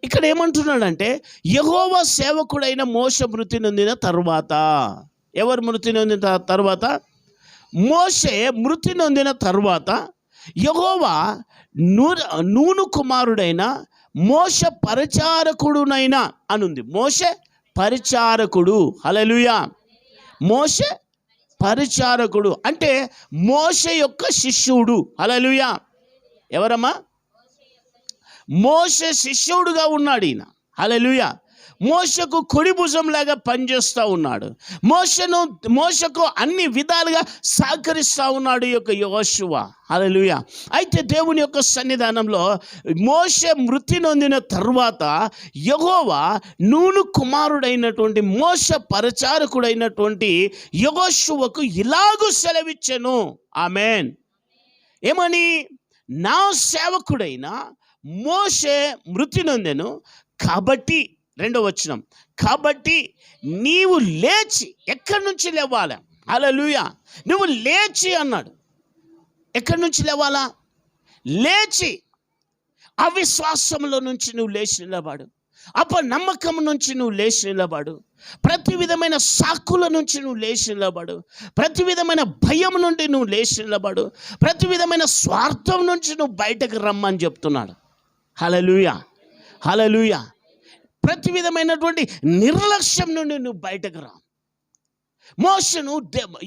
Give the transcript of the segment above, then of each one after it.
ఇక్కడ ఏమంటున్నాడంటే యెహోవా సేవకుడైన మోషే మృతి నొందిన తర్వాత, ఎవరు మృతి నొందిన తర్వాత? మోషే మృతి నొందిన తర్వాత యెహోవా నూను కుమారుడైన మోషే పరిచారకుడునైనా అనుంది. మోషే పరిచారకుడు. హల్లెలూయా. మోషే పరిచారకుడు అంటే మోషే యొక్క శిష్యుడు. హల్లెలూయా. ఎవరమ్మా? మోషే శిష్యుడుగా ఉన్నాడు ఈయన. హల్లెలూయా. మోషకు కుడి భుజంలాగా పనిచేస్తూ ఉన్నాడు. మోషకు అన్ని విధాలుగా సహకరిస్తూ ఉన్నాడు ఈ యొక్క యెహోషువ. హల్లెలూయా. అయితే దేవుని యొక్క సన్నిధానంలో మోషే మృతి నొందిన తర్వాత యెహోవా నూను కుమారుడైనటువంటి మోషే పరిచారకుడైనటువంటి యెహోషువకు ఇలాగూ సెలవిచ్చెను. ఆమేన్. ఏమని? నా సేవకుడైన మోషే మృతి నొందెను కాబట్టి, 2వ వచనం, కాబట్టి నీవు లేచి, ఎక్కడి నుంచి లేవాలా? హల్లెలూయా. నువ్వు లేచి అన్నాడు. ఎక్కడి నుంచి లేవాలా? లేచి అవిశ్వాసంలో నుంచి నువ్వు లేచి నిలబడు. అపనమ్మకం నుంచి నువ్వు లేచి నిలబడు. ప్రతి విధమైన సాకుల నుంచి నువ్వు లేచి నిలబడు. ప్రతి విధమైన భయం నుండి నువ్వు లేచి నిలబడు. ప్రతి విధమైన స్వార్థం నుంచి నువ్వు బయటకు రమ్మని చెప్తున్నాడు. హల్లెలూయా. హల్లెలూయా. ప్రతి విధమైనటువంటి నిర్లక్ష్యం నుండి నువ్వు బయటకు రా. మోషేను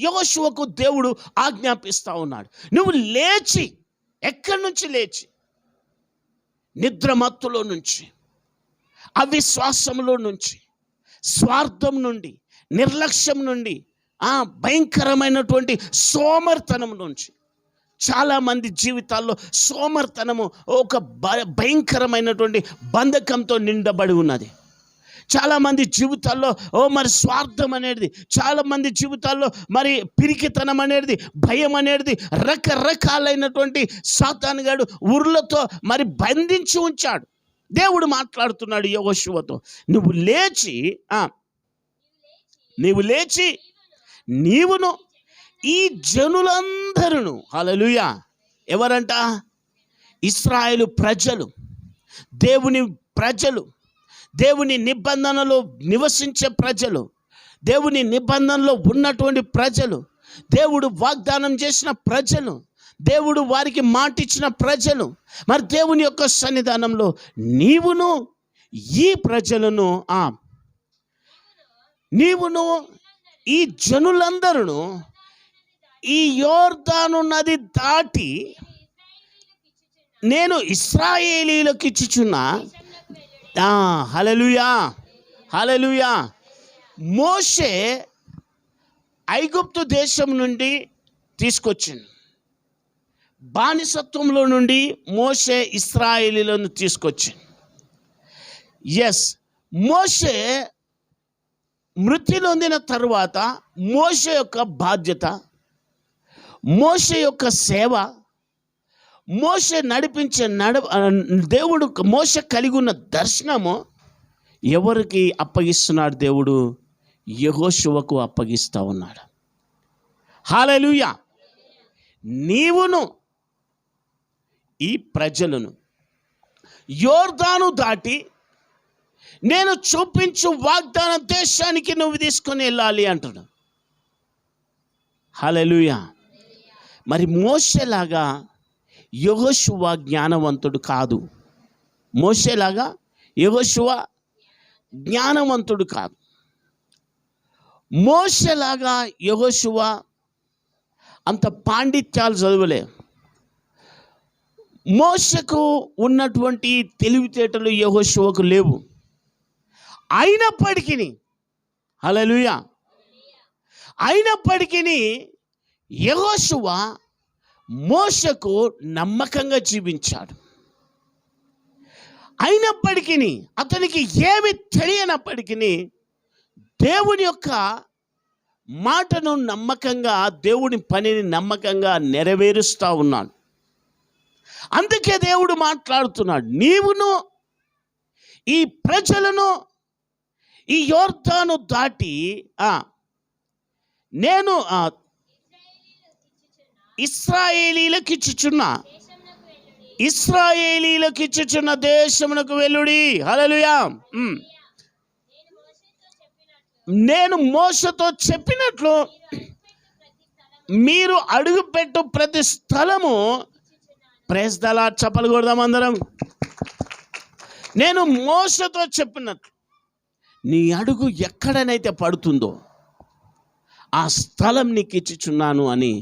యెహోషువకు దేవుడు ఆజ్ఞాపిస్తూ ఉన్నాడు. నువ్వు లేచి, ఎక్కడి నుంచి లేచి? నిద్రమత్తులో నుంచి, అవిశ్వాసంలో నుంచి, స్వార్థం నుండి, నిర్లక్ష్యం నుండి, భయంకరమైనటువంటి సోమర్తనం నుంచి. చాలామంది జీవితాల్లో సోమర్తనము ఒక భయంకరమైనటువంటి బంధకంతో నిండబడి ఉన్నది. చాలామంది జీవితాల్లో మరి స్వార్థం అనేది, చాలామంది జీవితాల్లో మరి పిరికితనం అనేది, భయం అనేది, రకరకాలైనటువంటి సాతానుగాడు ఉర్లతో మరి బంధించి ఉంచాడు. దేవుడు మాట్లాడుతున్నాడు యెహోషువతో, నువ్వు లేచి నీవును ఈ జనులందరూ. హల్లెలూయా. ఎవరంట? ఇశ్రాయేలు ప్రజలు, దేవుని ప్రజలు, దేవుని నిబంధనలో నివసించే ప్రజలు, దేవుని నిబంధనలో ఉన్నటువంటి ప్రజలు, దేవుడు వాగ్దానం చేసిన ప్రజలు, దేవుడు వారికి మాటిచ్చిన ప్రజలు. మరి దేవుని యొక్క సన్నిధానంలో నీవును ఈ ప్రజలను, నీవును ఈ జనులందరూ ఈ యోర్దాను నది దాటి నేను ఇశ్రాయేలీయులకు ఇచ్చుచున్న. హల్లెలూయా. హల్లెలూయా. మోషే ఐగుప్తు దేశం నుండి తీసుకొచ్చింది. బానిసత్వంలో నుండి మోషే ఇశ్రాయేలీయులను తీసుకొచ్చింది. మోషే మృతి నొందిన తరువాత మోషే యొక్క బాధ్యత, మోషే యొక్క సేవ, మోషే నడిపించే దేవుడు మోషే కలిగి ఉన్న దర్శనము ఎవరికి అప్పగిస్తున్నాడు? దేవుడు యెహోషువకు అప్పగిస్తూ ఉన్నాడు. హల్లెలూయా. నీవును ఈ ప్రజలను యోర్దాను దాటి నేను చూపించు వాగ్దాన దేశానికి నువ్వు తీసుకొని వెళ్ళాలి అంటున్నాడు. హల్లెలూయా. మరి మోషేలాగా యెహోషువ జ్ఞానవంతుడు కాదు. మోషేలాగా యెహోషువ జ్ఞానవంతుడు కాదు. మోషేలాగా యెహోషువ అంత పాండిత్యాలు చదవలే. మోషకు ఉన్నటువంటి తెలివితేటలు యెహోషువకు లేవు. అయినప్పటికీ, హల్లెలూయా, అయినప్పటికీ యెహోషువ మోషకు నమ్మకంగా జీవించాడు. అయినప్పటికీ అతనికి ఏమి తెలియనప్పటికీ దేవుని యొక్క మాటను నమ్మకంగా, దేవుని పనిని నమ్మకంగా నెరవేరుస్తూ ఉన్నాడు. అందుకే దేవుడు మాట్లాడుతున్నాడు, నీవును ఈ ప్రజలను ఈ యోర్దాను దాటి నేను ఇశ్రాయేలీలకు ఇచ్చుచున్న ఇశ్రాయేలీలకు ఇచ్చుచున్న దేశమునకు వెళ్ళుడి. హల్లెలూయా. నేను మోషతో చెప్పినట్లు మీరు అడుగుపెట్టు ప్రతి స్థలము, ప్రైజ్ ది లార్డ్, చప్పలు కొడదాం అందరం. నేను మోషతో చెప్పినట్లు నీ అడుగు ఎక్కడనైతే పడుతుందో ఆ స్థలం నీకు ఇచ్చుచున్నాను అని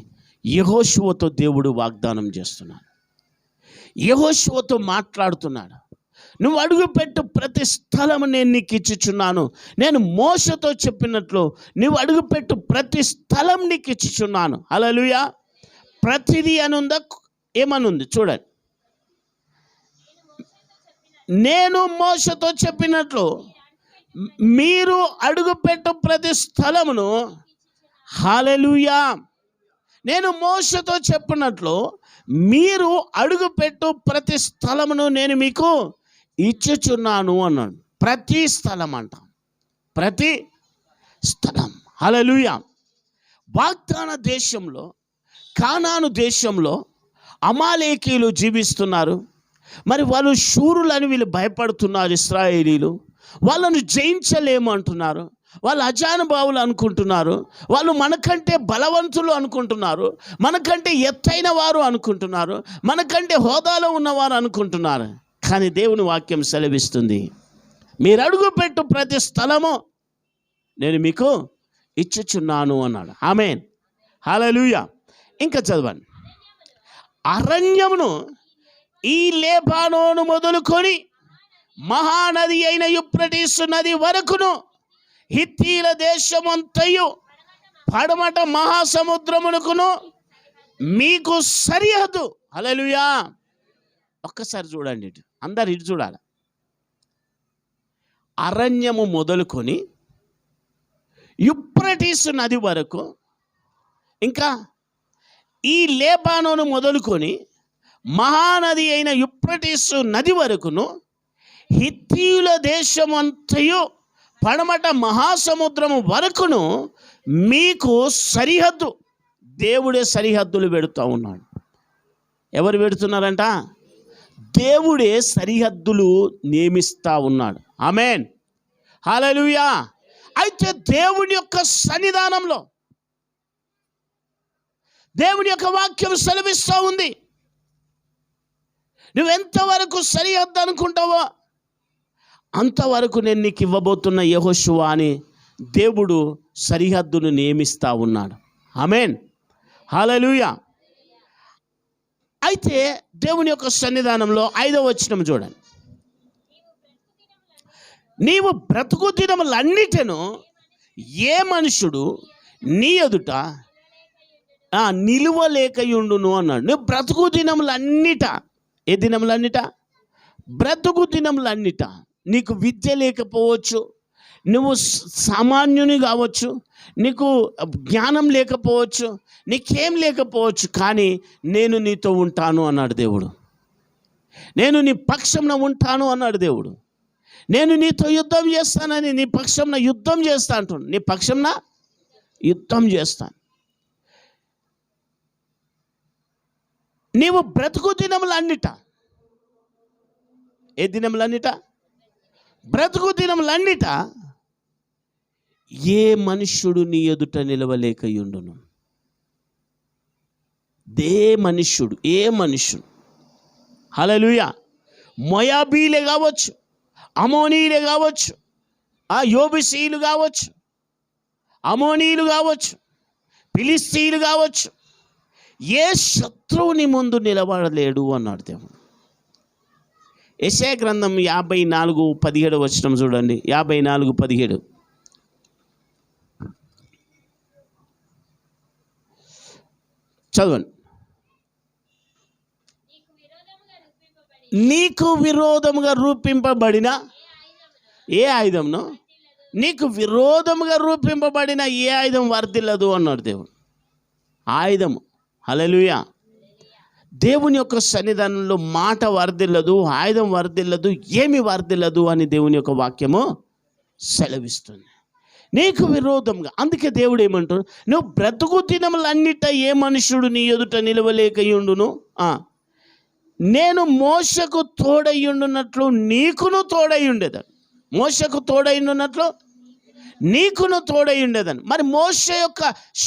యెహోషువతో దేవుడు వాగ్దానం చేస్తున్నాడు. యెహోషువతో మాట్లాడుతున్నాడు. నువ్వు అడుగుపెట్టు ప్రతి స్థలము నేను నీకు ఇచ్చుచున్నాను. నేను మోషతో చెప్పినట్లు నువ్వు అడుగుపెట్టు ప్రతి స్థలం నీకు ఇచ్చుచున్నాను. హల్లెలూయా. ప్రతిదీ అనుందా, ఏమనుంది చూడండి. నేను మోషతో చెప్పినట్లు మీరు అడుగుపెట్టు ప్రతి స్థలమును, హల్లెలూయా, నేను మోషతో చెప్పినట్లు మీరు అడుగుపెట్టు ప్రతి స్థలమును నేను మీకు ఇచ్చుచున్నాను అన్నాడు. ప్రతి స్థలం అంట, ప్రతి స్థలం. హల్లెలూయా. వాగ్దాన దేశంలో, కానాను దేశంలో అమాలేకీయులు జీవిస్తున్నారు. మరి వాళ్ళు శూరులని వీళ్ళు భయపడుతున్నారు. ఇశ్రాయేలీలు వాళ్ళను జయించలేము అంటున్నారు. వాళ్ళు అజానుభావులు అనుకుంటున్నారు. వాళ్ళు మనకంటే బలవంతులు అనుకుంటున్నారు. మనకంటే ఎత్తైన వారు అనుకుంటున్నారు. మనకంటే హోదాలో ఉన్నవారు అనుకుంటున్నారు. కానీ దేవుని వాక్యం సెలవిస్తుంది, మీరు అడుగుపెట్టు ప్రతి స్థలము నేను మీకు ఇచ్చుచున్నాను అన్నాడు. ఆమేన్. హల్లెలూయా. ఇంకా చదవండి. అరణ్యమును ఈ లెబానోను మొదలుకొని మహానది అయిన యూఫ్రటీసు నది వరకును, హిత్తీల దేశమంతయు పడమట మహాసముద్రమునకును మీకు సరిహద్దు. హల్లెలూయా. ఒక్కసారి చూడండి, ఇటు అందరు ఇటు చూడాలి. అరణ్యము మొదలుకొని యూఫ్రటీసు నది వరకు, ఇంకా ఈ లెబానోను మొదలుకొని మహానది అయిన యూఫ్రటీసు నది వరకును, హిత్తీయుల దేశమంతయు పడమట మహాసముద్రము వరకును మీకు సరిహద్దు. దేవుడే సరిహద్దులు పెడుతూ ఉన్నాడు. ఎవరు పెడుతున్నారంట? దేవుడే సరిహద్దులు నియమిస్తూ ఉన్నాడు. ఆమేన్. హల్లెలూయా. అయితే దేవుని యొక్క సన్నిధానంలో దేవుని యొక్క వాక్యం సెలవిస్తూ ఉంది, నువ్వెంతవరకు సరిహద్దు అనుకుంటావో అంతవరకు నేను నీకు ఇవ్వబోతున్న యెహోషువ అని దేవుడు సరిహద్దును నియమిస్తూ ఉన్నాడు. ఆమేన్. హల్లెలూయా. అయితే దేవుని యొక్క సన్నిధానంలో 5వ వచనం చూడండి. నీవు బ్రతుకు దినములన్నిటను ఏ మనుషుడు నీ ఎదుట నిలువలేకయుండును అన్నాడు. నువ్వు బ్రతుకు దినములన్నిట, ఏ దినములన్నిట? బ్రతుకు దినములన్నిట. నీకు విద్య లేకపోవచ్చు, నువ్వు సామాన్యుని కావచ్చు, నీకు జ్ఞానం లేకపోవచ్చు, నీకేం లేకపోవచ్చు, కానీ నేను నీతో ఉంటాను అన్నాడు దేవుడు. నేను నీ పక్షంన ఉంటాను అన్నాడు దేవుడు. నేను నీతో యుద్ధం చేస్తానని, నీ పక్షంన యుద్ధం చేస్తా అంటున్నాను. నీ పక్షంన యుద్ధం చేస్తాను. నీవు బ్రతుకు దినములన్నిట, ఏ దినములన్నిట? బ్రతుకు దినములన్నిట ఏ మనుష్యుడు నీ ఎదుట నిలవలేకయుండును. ఏ మనుష్యుడు. హల్లెలూయా. మోయాబీలే కావచ్చు, అమోనీలే కావచ్చు, యోబుసీయులు కావచ్చు, అమోనీయులు కావచ్చు, ఫిలిస్తీయులు కావచ్చు, ఏ శత్రువుని ముందు నిలబడలేడు అన్నాడు దేవుడు. యెషయా గ్రంథం 54:17 వచనం చూడండి. 54:17. చదవండి. నీకు విరోధముగా రూపింపబడిన ఏ ఆయుధంను, నీకు విరోధముగా రూపింపబడిన ఏ ఆయుధం వర్ధిల్లదు అన్నాడు దేవుడు. ఆయుధము. హల్లెలూయా. దేవుని యొక్క సన్నిధానంలో మాట వర్ధిల్లదు, ఆయుధం వర్ధిల్లదు, ఏమి వర్ధిల్లదు అని దేవుని యొక్క వాక్యము సెలవిస్తుంది. నీకు విరోధంగా. అందుకే దేవుడు ఏమంటాడు, నువ్వు బ్రతుకు దినములన్నిట ఏ మనుషుడు నీ ఎదుట నిలవలేకయుండును. నేను మోషకు తోడయ్యుండున్నట్లు నీకును తోడయ్యుండేదని. మోషకు తోడయ్యుండున్నట్లు నీకును తోడయ్యుండేదని. మరి మోషే యొక్క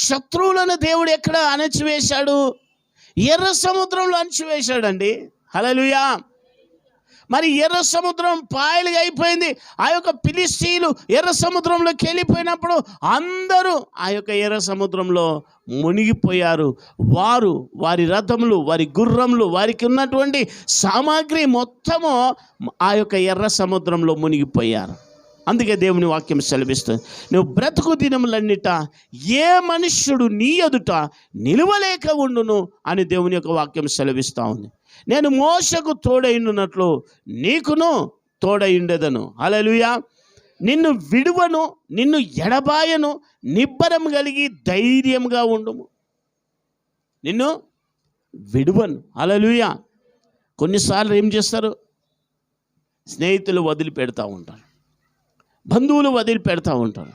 శత్రువులను దేవుడు ఎక్కడ అణచివేశాడు? ఎర్ర సముద్రంలో అణచివేశాడండి. హల్లెలూయా. మరి ఎర్ర సముద్రం పాయలుగా అయిపోయింది. ఆ యొక్క ఫిలిష్తీయులు ఎర్ర సముద్రంలోకి వెళ్ళిపోయినప్పుడు అందరూ ఆ యొక్క ఎర్ర సముద్రంలో మునిగిపోయారు. వారి రథములు, వారి గుర్రములు, వారికి ఉన్నటువంటి సామాగ్రి మొత్తము ఆ యొక్క ఎర్ర సముద్రంలో మునిగిపోయారు. అందుకే దేవుని వాక్యం సెలవిస్తుంది, నువ్వు బ్రతుకు దినములన్నిట ఏ మనుష్యుడు నీ ఎదుట నిలువలేక ఉండును అని దేవుని యొక్క వాక్యం సెలవిస్తూ ఉంది. నేను మోషకు తోడైండున్నట్లు నీకును తోడైండెదను. హల్లెలూయా. నిన్ను విడువను, నిన్ను ఎడబాయను, నిబ్బరం కలిగి ధైర్యంగా ఉండుము. నిన్ను విడువను. హల్లెలూయా. కొన్నిసార్లు ఏం చేస్తారు? స్నేహితులు వదిలిపెడతా ఉంటారు, బంధువులు వదిలిపెడతా ఉంటారు.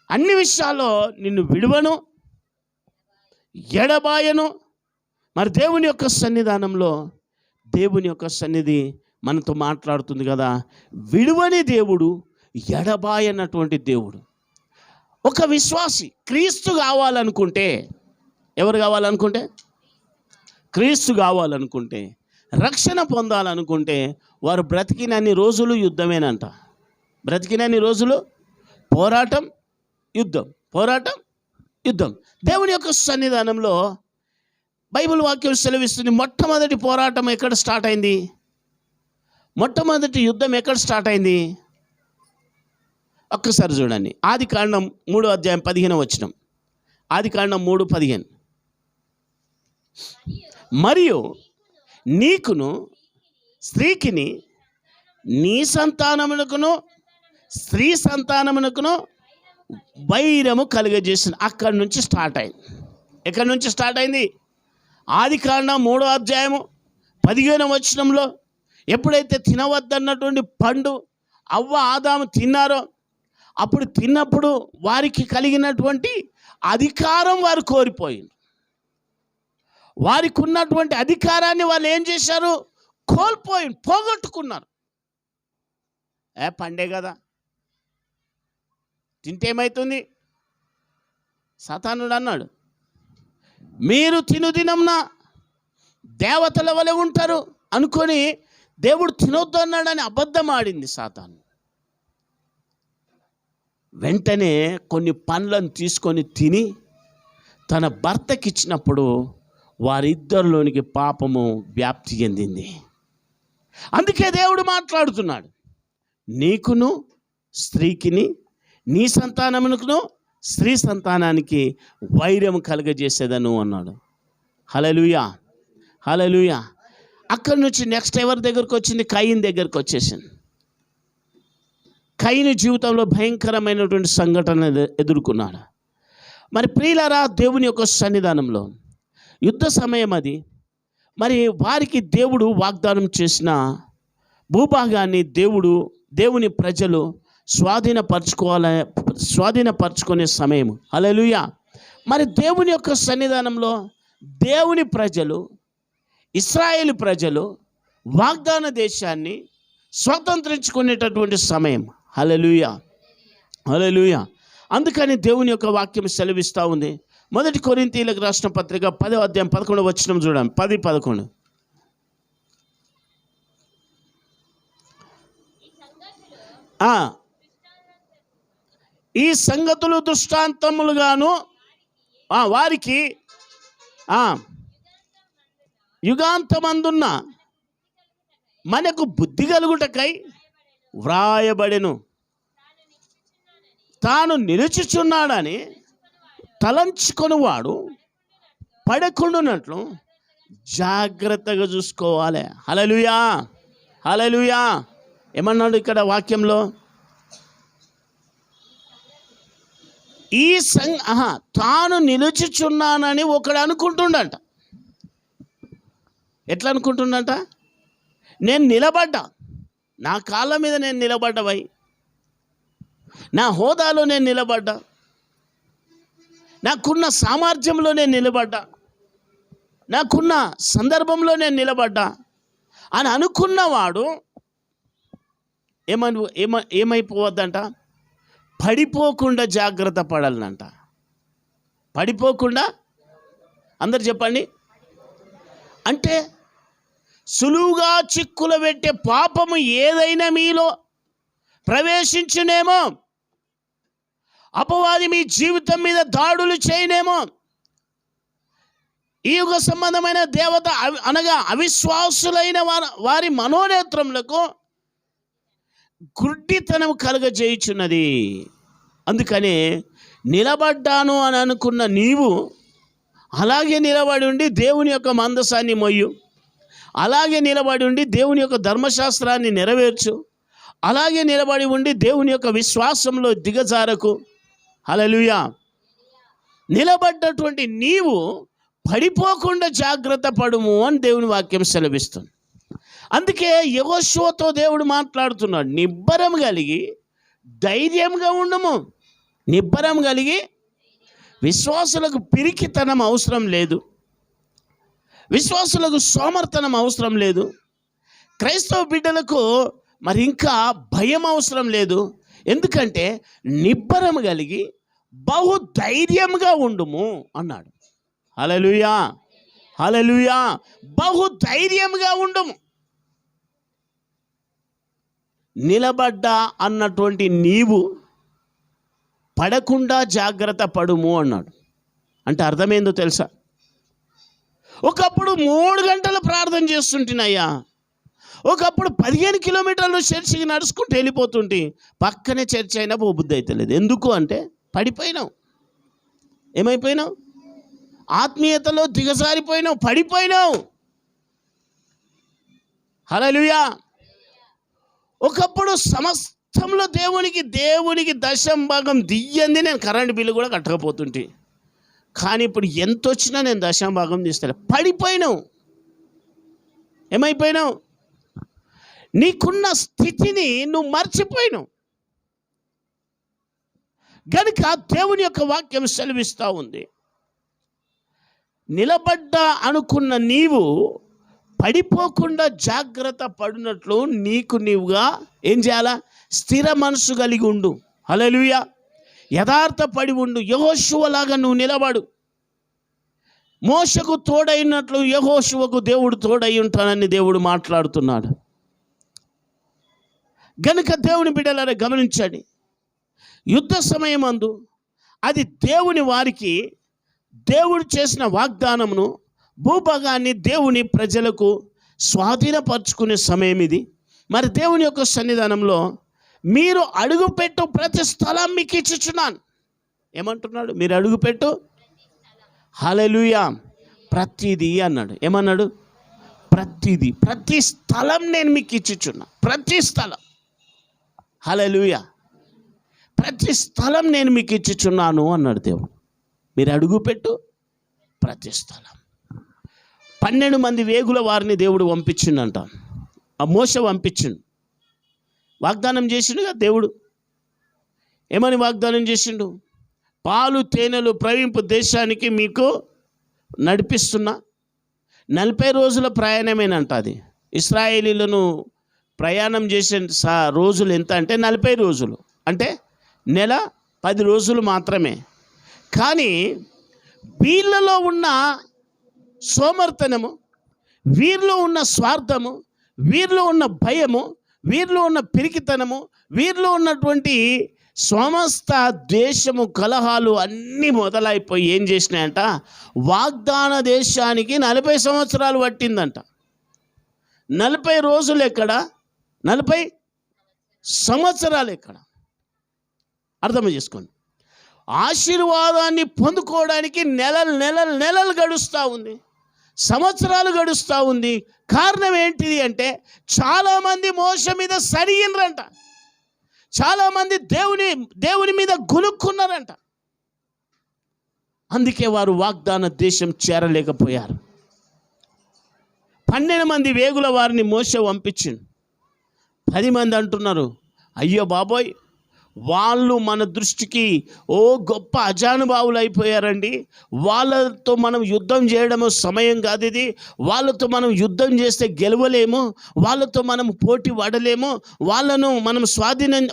అన్ని విషయాల్లో నిన్ను విడువను, ఎడబాయను. మరి దేవుని యొక్క సన్నిధానంలో, దేవుని యొక్క సన్నిధి మనతో మాట్లాడుతుంది కదా. విడువని దేవుడు, ఎడబాయనటువంటి దేవుడు. ఒక విశ్వాసి క్రీస్తు కావాలనుకుంటే, ఎవరు కావాలనుకుంటే? క్రీస్తు కావాలనుకుంటే, రక్షణ పొందాలనుకుంటే వారు బ్రతికినన్ని రోజులు యుద్ధమేనంట. బ్రతికినన్ని రోజులు పోరాటం, యుద్ధం, పోరాటం, యుద్ధం. దేవుని యొక్క సన్నిధానంలో బైబిల్ వాక్యం సెలవిస్తుంది, మొట్టమొదటి పోరాటం ఎక్కడ స్టార్ట్ అయింది? మొట్టమొదటి యుద్ధం ఎక్కడ స్టార్ట్ అయింది? ఒక్కసారి చూడండి. ఆదికాండం 3:15 ఆదికాండం 3:15. మరియు నీకును స్త్రీకిని నీ సంతానమునకును స్త్రీ సంతానమునకును వైరము కలుగజేసిన. అక్కడి నుంచి స్టార్ట్ అయింది. ఎక్కడి నుంచి స్టార్ట్ అయింది? ఆదికాండం 3:15 ఎప్పుడైతే తినవద్దన్నటువంటి పండు అవ్వ ఆదాము తిన్నారో, అప్పుడు తిన్నప్పుడు వారికి కలిగినటువంటి అధికారం వారు కోల్పోయింది. వారికి ఉన్నటువంటి అధికారాన్ని వాళ్ళు ఏం చేశారు? పోగొట్టుకున్నారు. పండే కదా, తింటే ఏమవుతుంది? సాతానుడు అన్నాడు, మీరు తినుదినంన దేవతల వలె ఉంటారు అనుకొని దేవుడు తినొద్దు అన్నాడని అబద్ధం ఆడింది సాతాను. వెంటనే కొన్ని పండ్లను తీసుకొని తిని తన భర్తకి ఇచ్చినప్పుడు వారిద్దరిలోనికి పాపము వ్యాప్తి చెందింది. అందుకే దేవుడు మాట్లాడుతున్నాడు, నీకును స్త్రీకిని నీ సంతానమునకును స్త్రీ సంతానానికి వైరం కలుగజేసేదను అన్నాడు. హల్లెలూయా, హల్లెలూయా. అక్కడి నుంచి నెక్స్ట్ ఎవరి దగ్గరకు వచ్చింది? కయీన్ దగ్గరకు వచ్చేసింది. కయీను జీవితంలో భయంకరమైనటువంటి సంఘటన ఎదుర్కొన్నాడు. మరి ప్రియులారా, దేవుని యొక్క సన్నిధానంలో యుద్ధ సమయం అది. మరి వారికి దేవుడు వాగ్దానం చేసిన భూభాగాన్ని దేవుని ప్రజలు స్వాధీనపరచుకునే సమయం. హల్లెలూయా. మరి దేవుని యొక్క సన్నిధానంలో దేవుని ప్రజలు, ఇశ్రాయేలు ప్రజలు వాగ్దాన దేశాన్ని స్వతంత్రించుకునేటటువంటి సమయం. హల్లెలూయా, హల్లెలూయా. అందుకని దేవుని యొక్క వాక్యం సెలవిస్తూ ఉంది. 1 కొరింథీయులకు రాసిన పత్రిక 10:11 చూడండి. 10-11. ఈ సంగతులు దృష్టాంతములుగాను వారికి యుగాంతమందున్న మనకు బుద్ధి కలుగుటకై వ్రాయబడెను. తాను నిలుచుచున్నాడని తలంచుకొనివాడు పడకుండునట్లు జాగ్రత్తగా చూసుకోవాలి. హల్లెలూయా, హల్లెలూయా. ఏమన్నాడు ఇక్కడ వాక్యంలో? తాను నిలుచుచున్నానని ఒకడు అనుకుంటుండంట. ఎట్లా అనుకుంటుండంట? నేను నిలబడ్డా, నా కాళ్ళ మీద నేను నిలబడ్డవై, నా హోదాలో నేను నిలబడ్డా, నాకున్న సామర్థ్యంలో నేను నిలబడ్డా, నాకున్న సందర్భంలో నేను నిలబడ్డా అని అనుకున్నవాడు ఏమైపోవద్దంట, పడిపోకుండా జాగ్రత్త పడాలనంట. పడిపోకుండా, అందరు చెప్పండి. అంటే సులువుగా చిక్కుల పెట్టే పాపము ఏదైనా మీలో ప్రవేశించునేమో, అపవాది మీ జీవితం మీద దాడులు చేయనేమో, ఈ యుగ సంబంధమైన దేవత అనగా అవిశ్వాసులైన వారి మనోనేత్రములకు గుడ్డితనం కలుగజేయుచున్నది. అందుకని నిలబడ్డాను అని అనుకున్న నీవు అలాగే నిలబడి ఉండి దేవుని యొక్క మందసాన్ని మొయ్యు, అలాగే నిలబడి ఉండి దేవుని యొక్క ధర్మశాస్త్రాన్ని నెరవేర్చు, అలాగే నిలబడి ఉండి దేవుని యొక్క విశ్వాసంలో దిగజారకు. హల్లెలూయా. నిలబడ్డటువంటి నీవు పడిపోకుండా జాగ్రత్త పడుము అని దేవుని వాక్యం సెలవిస్తుంది. అందుకే యెహోషువతో దేవుడు మాట్లాడుతున్నాడు, నిబ్బరం కలిగి ధైర్యంగా ఉండము. నిబ్బరం కలిగి, విశ్వాసులకు పిరికితనం అవసరం లేదు, విశ్వాసులకు సోమర్తనం అవసరం లేదు, క్రైస్తవ బిడ్డలకు మరి ఇంకా భయం అవసరం లేదు. ఎందుకంటే నిబ్బరం కలిగి బహు ధైర్యంగా ఉండుము అన్నాడు. హల్లెలూయా, హల్లెలూయా. బహు ధైర్యంగా ఉండుము. నిలబడ్డా అన్నటువంటి నీవు పడకుండా జాగ్రత్త పడుము అన్నాడు. అంటే అర్థమైందో తెలుసా? ఒకప్పుడు 3 గంటలు ప్రార్థన చేస్తుంటున్నాయ్యా, ఒకప్పుడు 15 కిలోమీటర్లు చర్చికి నడుచుకుంటూ వెళ్ళిపోతుంటే పక్కనే చర్చ్ అయినా పోబుద్ధి అవుతలేదు. ఎందుకు అంటే పడిపోయినావు. ఏమైపోయినావు? ఆత్మీయతలో దిగజారిపోయినావు, పడిపోయినావు. హల్లెలూయా. ఒకప్పుడు సమస్తంలో దేవునికి దశంభాగం దియ్యంది, నేను కరెంట్ బిల్లు కూడా కట్టకపోతుంటే. కానీ ఇప్పుడు ఎంత వచ్చినా నేను దశంభాగం తీస్తాను. పడిపోయినావు. ఏమైపోయినావు? నీకున్న స్థితిని నువ్వు మర్చిపోయినావు. కనుక దేవుని యొక్క వాక్యం సెలవిస్తూ ఉంది, నిలబడ్డా అనుకున్న నీవు పడిపోకుండా జాగ్రత్త పడినట్లు నీకు నీవుగా ఏం చేయాలా? స్థిర మనసు కలిగి ఉండు. హల్లెలూయా. యథార్థ పడి ఉండు. యెహోషువలాగా నువ్వు నిలబడు. మోషకు తోడైనట్లు యెహోషువకు దేవుడు తోడై ఉంటానని దేవుడు మాట్లాడుతున్నాడు. గనుక దేవుని బిడ్డలారా గమనించండి, యుద్ధ సమయమందు అది దేవుని వారికి దేవుడు చేసిన వాగ్దానమును, భూభాగాన్ని దేవుని ప్రజలకు స్వాధీనపరచుకునే సమయం ఇది. మరి దేవుని యొక్క సన్నిధానంలో మీరు అడుగుపెట్టు ప్రతి స్థలం మీకు ఇచ్చుచున్నాను. ఏమంటున్నాడు? మీరు అడుగుపెట్టు, హల్లెలూయా, ప్రతిదీ అన్నాడు. ఏమన్నాడు? ప్రతిదీ, ప్రతి స్థలం నేను మీకు ఇచ్చుచున్నా. ప్రతి స్థలం, హల్లెలూయా, ప్రతి స్థలం నేను మీకు ఇచ్చుచున్నాను అన్నాడు దేవుడు. మీరు అడుగుపెట్టు ప్రతి స్థలం. 12 మంది వేగుల వారిని దేవుడు పంపించిండంట. ఆ మోషే పంపించిండు. వాగ్దానం చేసిండుగా దేవుడు. ఏమని వాగ్దానం చేసిండు? పాలు తేనెలు ప్రవహింపు దేశానికి మీకు నడిపిస్తున్నా. 40 రోజుల ప్రయాణమేనంట అది. ఇశ్రాయేలీలను ప్రయాణం చేసే రోజులు ఎంత అంటే 40 రోజులు, అంటే నెల 10 రోజులు మాత్రమే. కానీ వీళ్ళలో ఉన్న సోమర్తనము, వీరిలో ఉన్న స్వార్థము, వీరిలో ఉన్న భయము, వీరిలో ఉన్న పిరికితనము, వీరిలో ఉన్నటువంటి సమస్త దేశము కలహాలు అన్నీ మొదలైపోయి ఏం చేసినాయంట? వాగ్దాన దేశానికి 40 సంవత్సరాలు పట్టిందంట. 40 రోజులు ఎక్కడ? 40 సంవత్సరాలు ఎక్కడ? అర్థం చేసుకోండి. ఆశీర్వాదాన్ని పొందుకోవడానికి నెలలు గడుస్తూ ఉంది, సంవత్సరాలు గడుస్తూ ఉంది. కారణం ఏంటిది అంటే చాలామంది మోష మీద సరిగినరంట, చాలామంది దేవుని మీద గులుక్కున్నారంట. అందుకే వారు వాగ్దాన దేశం చేరలేకపోయారు. 12 మంది వేగుల వారిని మోషే పంపించిండు. 10 మంది అంటున్నారు, అయ్యో బాబోయ్, వాళ్ళు మన దృష్టికి గొప్ప అజానుభావులు అయిపోయారండి. వాళ్ళతో మనం యుద్ధం చేయడం సమయం కాదు ఇది. వాళ్ళతో మనం యుద్ధం చేస్తే గెలవలేము, వాళ్ళతో మనం పోటీ పడలేము, వాళ్ళను మనం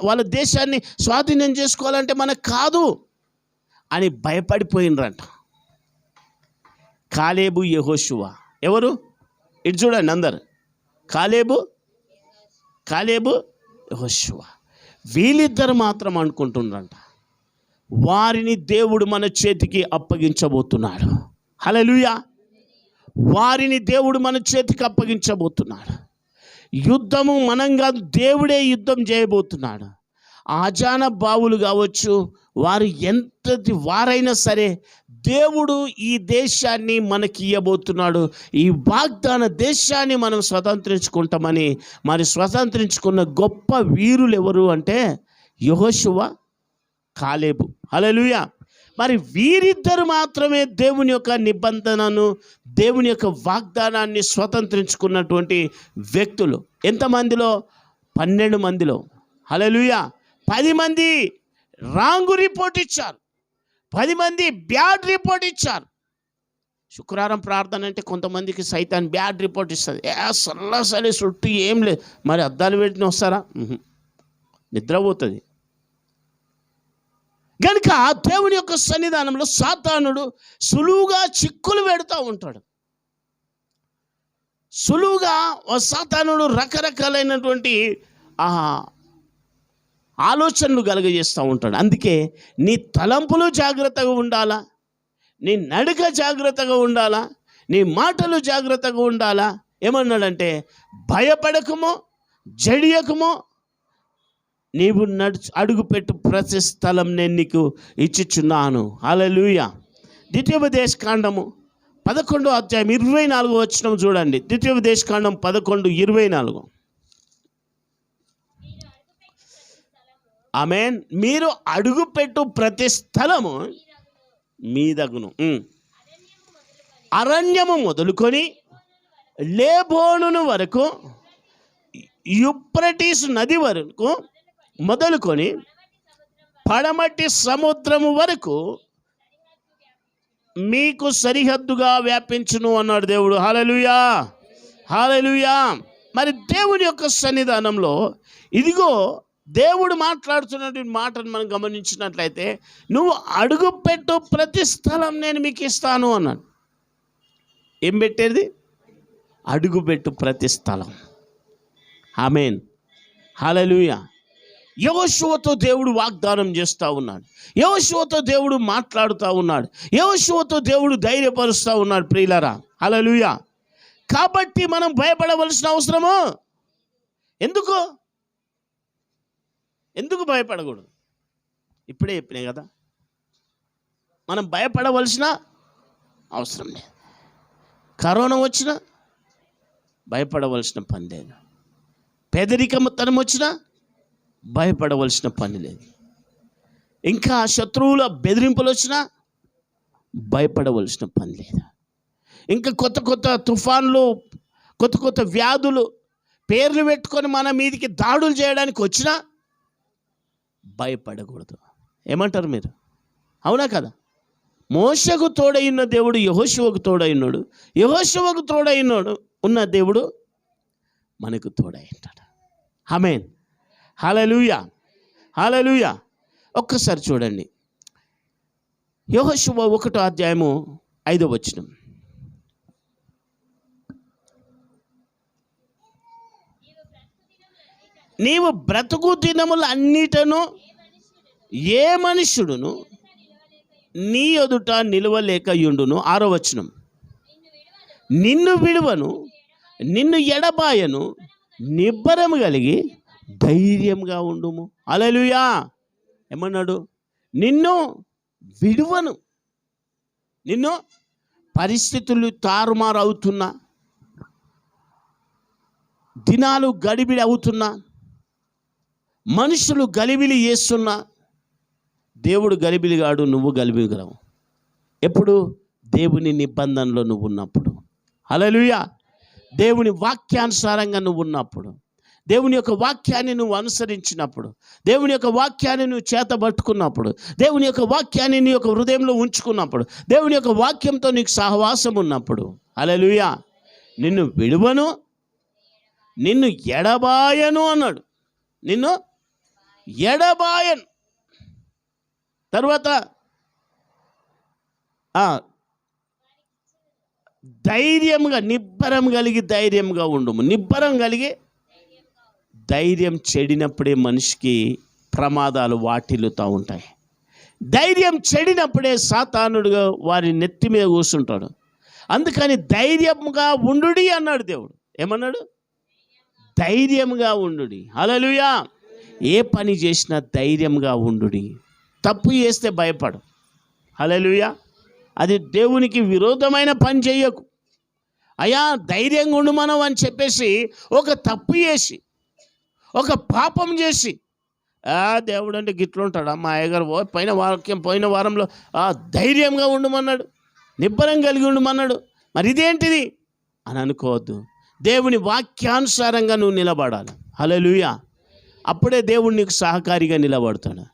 వాళ్ళ దేశాన్ని స్వాధీనం చేసుకోవాలంటే మనకు కాదు అని భయపడిపోయినరంట. కాలేబు, యెహోషువ. ఎవరు? ఇటు చూడండి అందరు. కాలేబు, యెహోషువ. వీళ్ళిద్దరు మాత్రం అనుకుంటున్నారంట వారిని దేవుడు మన చేతికి అప్పగించబోతున్నాడు. హల్లెలూయా. వారిని దేవుడు మన చేతికి అప్పగించబోతున్నాడు. యుద్ధము మనం కాదు, దేవుడే యుద్ధం చేయబోతున్నాడు. ఆజానుభావులు కావచ్చు, వారు ఎంతటి వారైనా సరే దేవుడు ఈ దేశాన్ని మనకి ఇవ్వబోతున్నాడు. ఈ వాగ్దాన దేశాన్ని మనం స్వతంత్రించుకుంటామని. మరి స్వతంత్రించుకున్న గొప్ప వీరులు ఎవరు అంటే యెహోషువ, కాలేబు. హల్లెలూయా. మరి వీరిద్దరు మాత్రమే దేవుని యొక్క నిబంధనను, దేవుని యొక్క వాగ్దానాన్ని స్వతంత్రించుకున్నటువంటి వ్యక్తులు. ఎంతమందిలో? 12 మందిలో. హల్లెలూయా. 10 మంది రాంగ్ రిపోర్ట్ ఇచ్చారు, 10 మంది బ్యాడ్ రిపోర్ట్ ఇచ్చారు. శుక్రవారం ప్రార్థన అంటే కొంతమందికి సైతాన్ బ్యాడ్ రిపోర్ట్ ఇస్తుంది. సల్లాసలే చుట్టూ ఏం లేదు, మరి అద్దాలు పెట్టిన వస్తారా? నిద్రపోతుంది. కనుక దేవుని యొక్క సన్నిధానంలో సాతానుడు సులువుగా చిక్కులు పెడుతూ ఉంటాడు. సులువుగా సాతానుడు రకరకాలైనటువంటి ఆలోచనలు కలుగజేస్తూ ఉంటాడు. అందుకే నీ తలంపులు జాగ్రత్తగా ఉండాలా, నీ నడక జాగ్రత్తగా ఉండాలా, నీ మాటలు జాగ్రత్తగా ఉండాలా. ఏమన్నాడంటే భయపడకము, జడియకము, నీవు అడుగుపెట్టు ప్రతి స్థలం నేను నీకు ఇచ్చిచున్నాను. హల్లెలూయా. ద్వితీయోపదేశకాండము 11వ అధ్యాయం 24వ వచనం చూడండి. ద్వితీయోపదేశకాండం 11:24. ఆమేన్. మీరు అడుగుపెట్టు ప్రతి స్థలము మీదగును. అరణ్యము మొదలుకొని లేబోను వరకు, యూఫ్రటీసు నది వరకు మొదలుకొని పడమటి సముద్రము వరకు మీకు సరిహద్దుగా వ్యాపించును అన్నాడు దేవుడు. హల్లెలూయా, హల్లెలూయా. మరి దేవుని యొక్క సన్నిధానంలో ఇదిగో దేవుడు మాట్లాడుతున్నటువంటి మాటను మనం గమనించినట్లయితే, నువ్వు అడుగుపెట్టు ప్రతి స్థలం నేను మీకు ఇస్తాను అన్నాడు. ఏం పెట్టేది? అడుగుపెట్టు ప్రతి స్థలం. ఆమేన్, హల్లెలూయా. యెహోషువతో దేవుడు వాగ్దానం చేస్తూ ఉన్నాడు. యెహోషువతో దేవుడు మాట్లాడుతూ ఉన్నాడు. యెహోషువతో దేవుడు ధైర్యపరుస్తూ ఉన్నాడు. ప్రియులారా, హల్లెలూయా. కాబట్టి మనం భయపడవలసిన అవసరము ఎందుకు భయపడకూడదు? ఇప్పుడే చెప్పినాయి కదా, మనం భయపడవలసిన అవసరం లేదు. కరోనా వచ్చినా భయపడవలసిన పని లేదు, పేదరికతనం వచ్చినా భయపడవలసిన పని లేదు, ఇంకా శత్రువుల బెదిరింపులు వచ్చినా భయపడవలసిన పని లేదు, ఇంకా కొత్త తుఫాన్లు, కొత్త వ్యాధులు పేర్లు పెట్టుకొని మన మీదికి దాడులు చేయడానికి వచ్చినా భయపడకూడదు. ఏమంటారు మీరు? అవునా కదా? మోషకు తోడైన దేవుడు యెహోషువకు తోడైనాడు, యెహోషువకు తోడైనాడు ఉన్న దేవుడు మనకు తోడైంటాడు. ఆమేన్, హల్లెలూయా, హల్లెలూయా. ఒక్కసారి చూడండి, యెహోషువ 1వ అధ్యాయము 5వ వచనం. నీవు బ్రతుకు దినములు అన్నిటను ఏ మనుష్యుడును నీ ఎదుట నిలవలేకయుండును. 6వ వచనం. నిన్ను విడువను, నిన్ను ఎడబాయను, నిబ్బరము కలిగి ధైర్యంగా ఉండుము. హల్లెలూయా. ఏమన్నాడు? నిన్ను విడువను. నిన్ను పరిస్థితులు తారుమారు అవుతున్నా, దినాలు గడిబిడి అవుతున్నా, మనుషులు గలిబిలి చేస్తున్నా, దేవుడు గలిబిలిగాడు, నువ్వు గలిబిలిగలవు. ఎప్పుడు? దేవుని నిబంధనలో నువ్వు ఉన్నప్పుడు. హల్లెలూయా. దేవుని వాక్యానుసారంగా నువ్వు ఉన్నప్పుడు, దేవుని యొక్క వాక్యాన్ని నువ్వు అనుసరించినప్పుడు, దేవుని యొక్క వాక్యాన్ని నువ్వు చేతబట్టుకున్నప్పుడు, దేవుని యొక్క వాక్యాన్ని నీ యొక్క హృదయంలో ఉంచుకున్నప్పుడు, దేవుని యొక్క వాక్యంతో నీకు సహవాసం ఉన్నప్పుడు, హల్లెలూయా, నిన్ను విడువను, నిన్ను ఎడబాయను అన్నాడు. నిన్ను ఎడబాయను. తర్వాత ధైర్యంగా, నిబ్బరం కలిగి ధైర్యంగా ఉండుము. నిబ్బరం కలిగి ధైర్యం చెడినప్పుడే మనిషికి ప్రమాదాలు వాటిల్లుతూ ఉంటాయి. ధైర్యం చెడినప్పుడే సాతానుడుగా వారి నెత్తి మీద కూర్చుంటాడు. అందుకని ధైర్యంగా ఉండుడి అన్నాడు దేవుడు. ఏమన్నాడు? ధైర్యంగా ఉండుడి. హల్లెలూయా. ఏ పని చేసినా ధైర్యంగా ఉండుడి. తప్పు చేస్తే భయపడు. హల్లెలూయా. అది దేవునికి విరోధమైన పని చేయకు. అయ్యా ధైర్యంగా ఉండు మనం అని చెప్పేసి ఒక తప్పు చేసి, ఒక పాపం చేసి, దేవుడు అంటే గిట్లుంటాడు. మా అయ్యగారు పోయిన వారంలో ధైర్యంగా ఉండమన్నాడు, నిబ్బరం కలిగి ఉండమన్నాడు, మరి ఇదేంటిది అని అనుకోవద్దు. దేవుని వాక్యానుసారంగా నువ్వు నిలబడాలి. హల్లెలూయా. అప్పుడే దేవుడు నీకు సహకారిగా నిలబడతాడు.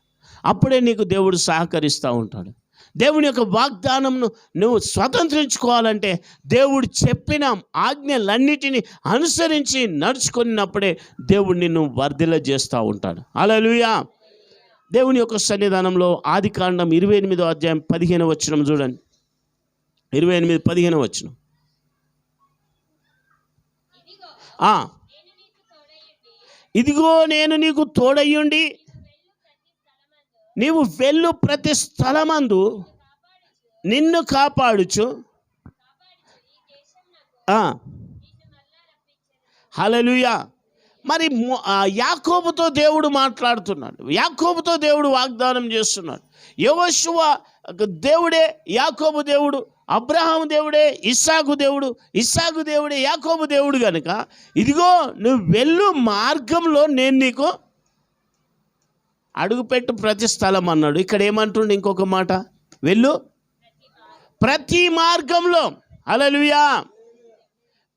అప్పుడే నీకు దేవుడు సహకరిస్తూ ఉంటాడు. దేవుని యొక్క వాగ్దానంను నువ్వు స్వతంత్రించుకోవాలంటే దేవుడు చెప్పిన ఆజ్ఞలన్నిటినీ అనుసరించి నడుచుకున్నప్పుడే దేవుడు నిన్ను వర్ధిల్ల చేస్తూ ఉంటాడు. హల్లెలూయా. దేవుని యొక్క సన్నిధానంలో ఆదికాండం 28వ అధ్యాయం 15వ వచనం చూడండి. 28:15 వచనం. ఇదిగో నేను నీకు తోడయ్యుండి నీవు వెళ్ళు ప్రతి స్థలమందు నిన్ను కాపాడుచు. హల్లెలూయా. మరి యాకోబుతో దేవుడు మాట్లాడుతున్నాడు. యాకోబుతో దేవుడు వాగ్దానం చేస్తున్నాడు. యెహోషువ దేవుడే యాకోబు దేవుడు, అబ్రహాము దేవుడే ఇస్సాకు దేవుడు, ఇస్సాకు దేవుడే యాకోబు దేవుడు కనుక ఇదిగో నువ్వు వెళ్ళు మార్గంలో నేను నీకు అడుగుపెట్టు ప్రతి స్థలం అన్నాడు. ఇక్కడ ఏమంటుండే ఇంకొక మాట, వెళ్ళు ప్రతి మార్గంలో. హల్లెలూయా.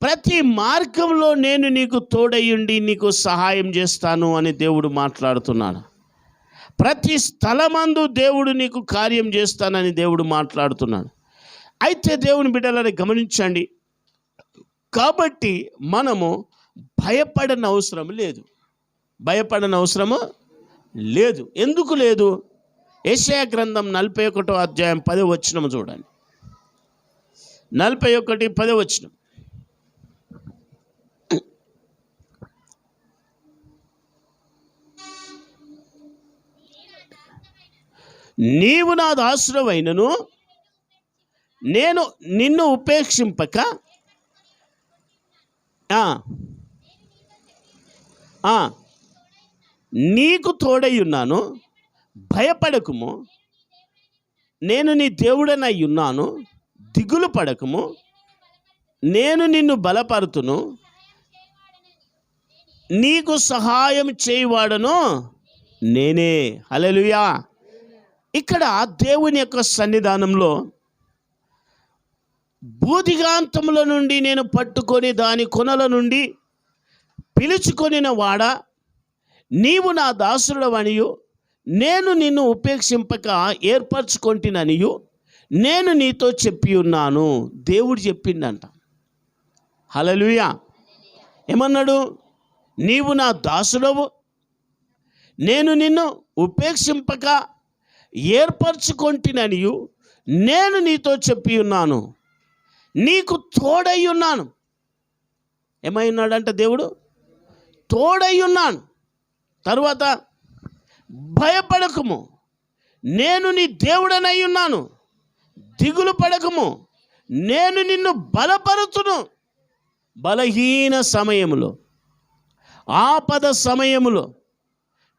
ప్రతి మార్గంలో నేను నీకు తోడయ్యుండి నీకు సహాయం చేస్తాను అని దేవుడు మాట్లాడుతున్నాడు. ప్రతి స్థలమందు దేవుడు నీకు కార్యం చేస్తానని దేవుడు మాట్లాడుతున్నాడు. అయితే దేవుని బిడ్డలని గమనించండి. కాబట్టి మనము భయపడని అవసరం లేదు. భయపడని అవసరము లేదు. ఎందుకు లేదు? యెషయా గ్రంథం 41వ అధ్యాయం 10వ వచనం చూడండి. 41:10 వచనం. నీవు నా దాసుడవైనను నేను నిన్ను ఉపేక్షింపక నీకు తోడై ఉన్నాను, భయపడకుము, నేను నీ దేవుడనై ఉన్నాను, దిగులు పడకుము, నేను నిన్ను బలపరుతును, నీకు సహాయం చేయవాడను నేనే. హల్లెలూయా. ఇక్కడ దేవుని యొక్క సన్నిధానంలో భూదిగాంతముల నుండి నేను పట్టుకొని దాని కొనల నుండి పిలుచుకొనిన వాడా, నీవు నా దాసుడవనియు నేను నిన్ను ఉపేక్షింపక ఏర్పరచుకొంటిననియు నేను నీతో చెప్పి ఉన్నాను. దేవుడు చెప్పిండంట. హల్లెలూయా. ఏమన్నాడు? నీవు నా దాసుడవు, నేను నిన్ను ఉపేక్షింపక ఏర్పరచుకొంటిననియు నేను నీతో చెప్పి ఉన్నాను, నీకు తోడై ఉన్నాను. ఏమై ఉన్నాడంట దేవుడు? తోడై ఉన్నాను. తరువాత భయపడకుము, నేను నీ దేవుడనై ఉన్నాను, దిగులు పడకుము, నేను నిన్ను బలపరుతును. బలహీన సమయములో, ఆపద సమయములో,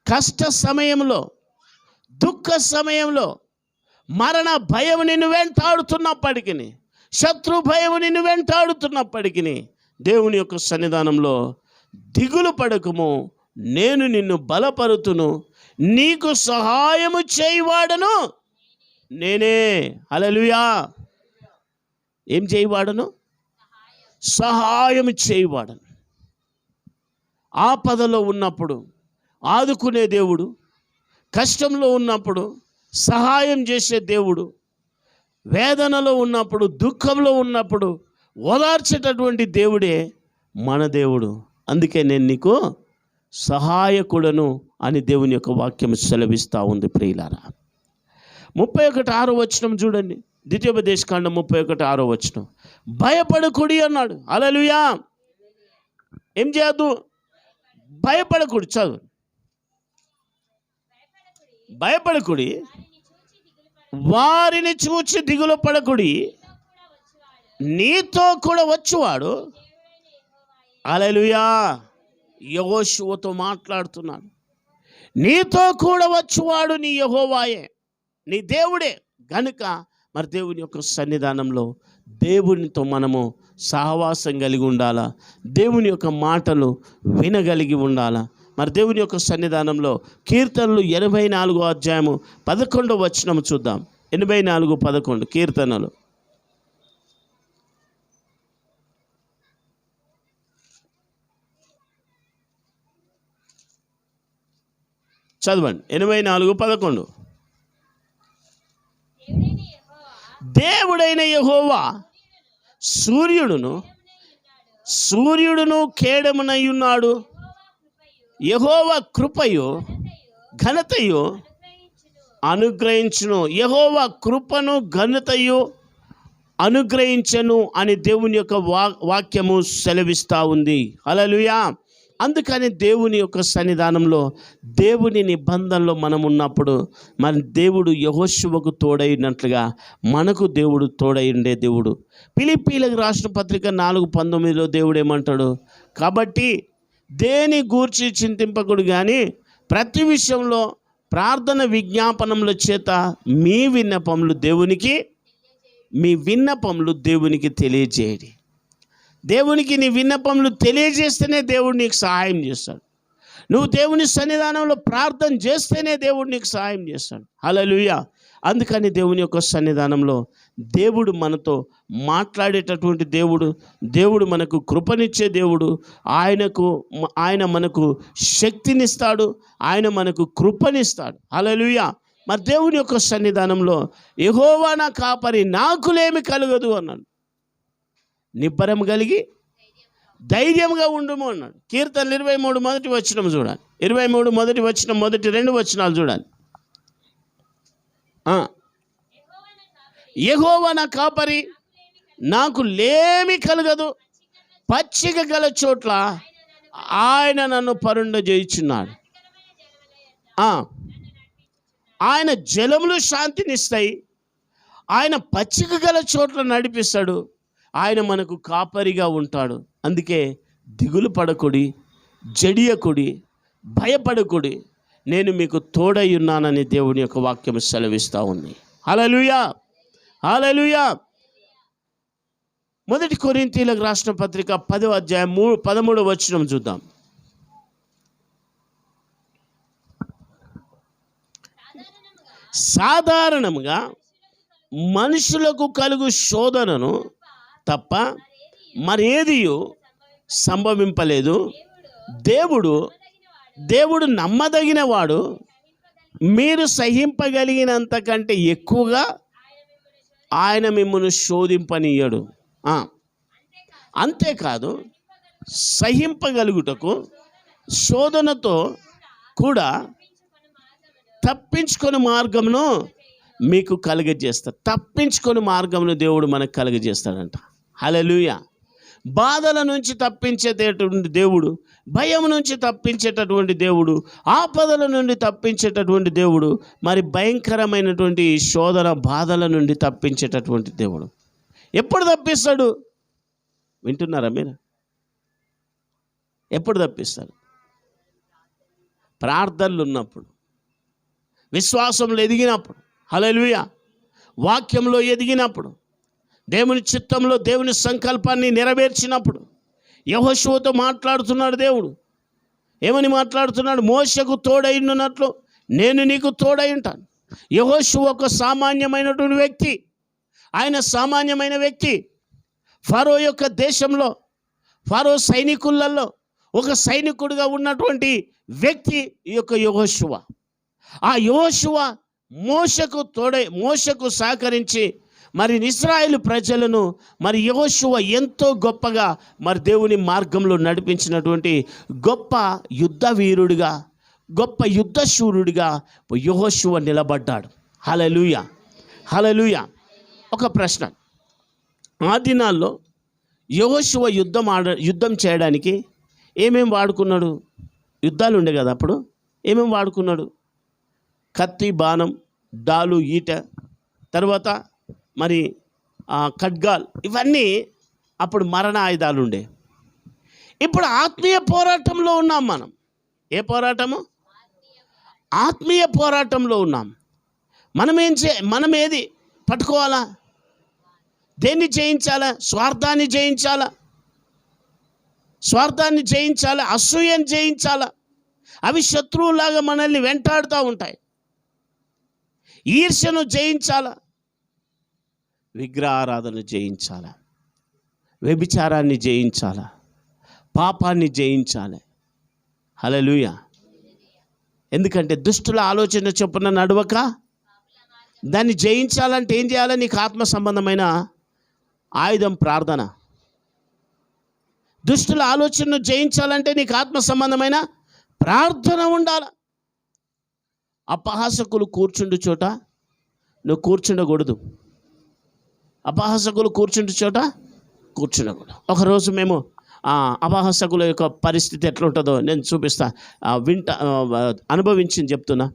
కష్ట సమయంలో, దుఃఖ సమయంలో, మరణ భయం నిన్ను వెంటాడుతున్నప్పటికీ, శత్రు భయం నిన్ను వెంటాడుతున్నప్పటికీ దేవుని యొక్క సన్నిధానంలో దిగులు పడకుము, నేను నిన్ను బలపరుతును, నీకు సహాయము చేయవాడను నేనే. హల్లెలూయా. ఏం చేయవాడను? సహాయం చేయవాడను. ఆపదలో ఉన్నప్పుడు ఆదుకునే దేవుడు, కష్టంలో ఉన్నప్పుడు సహాయం చేసే దేవుడు, వేదనలో ఉన్నప్పుడు దుఃఖంలో ఉన్నప్పుడు ఓదార్చేటటువంటి దేవుడే మన దేవుడు. అందుకే నేను నీకు సహాయకుడను అని దేవుని యొక్క వాక్యం సెలవిస్తూ ఉంది. ప్రియులారా, 31:6 చూడండి. ద్వితీయోపదేశకాండం 31:6 భయపడకుడి అన్నాడు. హల్లెలూయా. ఏం చేయద్దు? భయపడకుడి. చదువు. భయపడకుడి, వారిని చూచి దిగులు పడకుడి, నీతో కూడా వచ్చువాడు. హల్లెలూయా. యెహోషువతో మాట్లాడుతున్నాడు. నీతో కూడా వచ్చువాడు నీ యెహోవాయే, నీ దేవుడే. గనుక మరి దేవుని యొక్క సన్నిధానంలో దేవునితో మనము సహవాసం కలిగి ఉండాలా, దేవుని యొక్క మాటలు వినగలిగి ఉండాలా. మరి దేవుని యొక్క సన్నిధానంలో కీర్తనలు 84:11 చూద్దాం. 84:11 కీర్తనలు. చదవండి. 84:11 దేవుడైన యెహోవా సూర్యుడును కేడమునయ్యున్నాడు. యెహోవా కృపయు ఘనతయు అనుగ్రహించును. యెహోవా కృపను ఘనతయు అనుగ్రహించను అని దేవుని యొక్క వాక్యము సెలవిస్తూ ఉంది. హల్లెలూయా. అందుకని దేవుని యొక్క సన్నిధానంలో, దేవుని నిబంధనలో మనం ఉన్నప్పుడు మన దేవుడు యెహోషువకు తోడైనట్లుగా మనకు దేవుడు తోడై ఉండే దేవుడు. ఫిలిప్పీలకు రాసిన పత్రిక 4:19 దేవుడు ఏమంటాడు? కాబట్టి దేని గూర్చి చింతింపకుడు కానీ ప్రతి విషయంలో ప్రార్థన విజ్ఞాపనముల చేత మీ విన్నపములు దేవునికి తెలియజేయండి. దేవునికి నీ విన్నపములు తెలియజేస్తేనే దేవుడు నీకు సహాయం చేస్తాడు. నువ్వు దేవుని సన్నిధానంలో ప్రార్థన చేస్తేనే దేవుడు నీకు సహాయం చేస్తాడు. హల్లెలూయా. అందుకని దేవుని యొక్క సన్నిధానంలో దేవుడు మనతో మాట్లాడేటటువంటి దేవుడు మనకు కృపనిచ్చే దేవుడు. ఆయన మనకు శక్తినిస్తాడు, ఆయన మనకు కృపనిస్తాడు. హల్లెలూయా. మరి దేవుని యొక్క సన్నిధానంలో యెహోవా నా కాపరి, నాకులేమి కలగదు అన్నాడు. నిబ్బరం కలిగి ధైర్యంగా ఉండుము అన్నాడు. కీర్తనలు 23:1 చూడాలి. 23:1 మొదటి 2 వచనాలు చూడాలి. యెహోవా నా కాపరి, నాకు లేమి కలగదు, పచ్చిక గల చోట్ల ఆయన నన్ను పరుండజేయుచున్నాడు. ఆయన జలములు శాంతినిస్తాయి, ఆయన పచ్చిక గల చోట్ల నడిపిస్తాడు, ఆయన మనకు కాపరిగా ఉంటాడు. అందుకే దిగులు పడకుడి, జడియకుడి, భయపడకుడి, నేను మీకు తోడై ఉన్నానని దేవుని యొక్క వాక్యం సెలవిస్తూ ఉంది. హల్లెలూయా. హల్లెలూయా. 1 కొరింథీయులకు రాసిన పత్రిక 10:13 చూద్దాం. సాధారణంగా మనుషులకు కలుగు శోధనను తప్ప మరేదియు సంభవింపలేదు. దేవుడు నమ్మదగిన వాడు, మీరు సహింపగలిగినంతకంటే ఎక్కువగా ఆయన మిమ్మల్ని శోధింపనీయడు. అంతేకాదు, సహింపగలుగుటకు శోధనతో కూడా తప్పించుకొని మార్గమును మీకు కలుగజేస్తాడు. తప్పించుకొని మార్గమును దేవుడు మనకు కలుగజేస్తాడంట. హల్లెలూయా. బాధల నుంచి తప్పించేటటువంటి దేవుడు, భయం నుంచి తప్పించేటటువంటి దేవుడు, ఆపదల నుండి తప్పించేటటువంటి దేవుడు, మరి భయంకరమైనటువంటి శోధన బాధల నుండి తప్పించేటటువంటి దేవుడు. ఎప్పుడు తప్పిస్తాడు? వింటున్నారా మీరు? ఎప్పుడు తప్పిస్తాడు? ప్రార్థనలు ఉన్నప్పుడు, విశ్వాసంలో ఎదిగినప్పుడు, హల్లెలూయా, వాక్యంలో ఎదిగినప్పుడు, దేవుని చిత్తంలో దేవుని సంకల్పాన్ని నెరవేర్చినప్పుడు. యెహోషువతో మాట్లాడుతున్నాడు దేవుడు. ఏమని మాట్లాడుతున్నాడు? మోషకు తోడైనట్లు నేను నీకు తోడై ఉంటాను. యెహోషువ ఒక సామాన్యమైనటువంటి వ్యక్తి. ఆయన సామాన్యమైన వ్యక్తి. ఫరో యొక్క దేశంలో, ఫరో సైనికులలో ఒక సైనికుడిగా ఉన్నటువంటి వ్యక్తి ఈ యొక్క యెహోషువ. ఆ యెహోషువ మోషకు సహకరించి మరి ఇశ్రాయేలు ప్రజలను మరి యెహోషువ ఎంతో గొప్పగా మరి దేవుని మార్గంలో నడిపించినటువంటి గొప్ప యుద్ధ వీరుడిగా, గొప్ప యుద్ధ శూరుడిగా యెహోషువ నిలబడ్డాడు. హల్లెలూయా, హల్లెలూయా. ఒక ప్రశ్న, ఆ దినాల్లో యెహోషువ యుద్ధం చేయడానికి ఏమేమి వాడుకున్నాడు? యుద్ధాలు ఉండే కదా అప్పుడు. ఏమేమి వాడుకున్నాడు? కత్తి, బాణం, డాలు, ఈట, తర్వాత మరి ఖడ్గాల్, ఇవన్నీ అప్పుడు మరణ ఆయుధాలు ఉండే. ఇప్పుడు ఆత్మీయ పోరాటంలో ఉన్నాం మనం. ఏ పోరాటము? ఆత్మీయ పోరాటంలో ఉన్నాం. మనం ఏది పట్టుకోవాలా? దేన్ని జయించాలా? స్వార్థాన్ని జయించాలా, అసూయను జయించాలా. అవి శత్రువులాగా మనల్ని వెంటాడుతూ ఉంటాయి. ఈర్ష్యను జయించాలా, విగ్రహారాధన జయించాలా, వ్యభిచారాన్ని జయించాలా, పాపాన్ని జయించాలి. హల్లెలూయా. ఎందుకంటే దుష్టుల ఆలోచన చొప్పున నడవక దాన్ని జయించాలంటే ఏం చేయాలి? నీకు ఆత్మ సంబంధమైన ఆయుధం ప్రార్థన. దుష్టుల ఆలోచనను జయించాలంటే నీకు ఆత్మ సంబంధమైన ప్రార్థన ఉండాలి. అపహాసకులు కూర్చుండు చోట నువ్వు కూర్చుండకూడదు. అపహాసకులు కూర్చుండు చోట కూర్చుండకూడదు. ఒకరోజు మేము అపహాసకుల యొక్క పరిస్థితి ఎట్లుంటుందో నేను చూపిస్తా. అనుభవించింది చెప్తున్నా.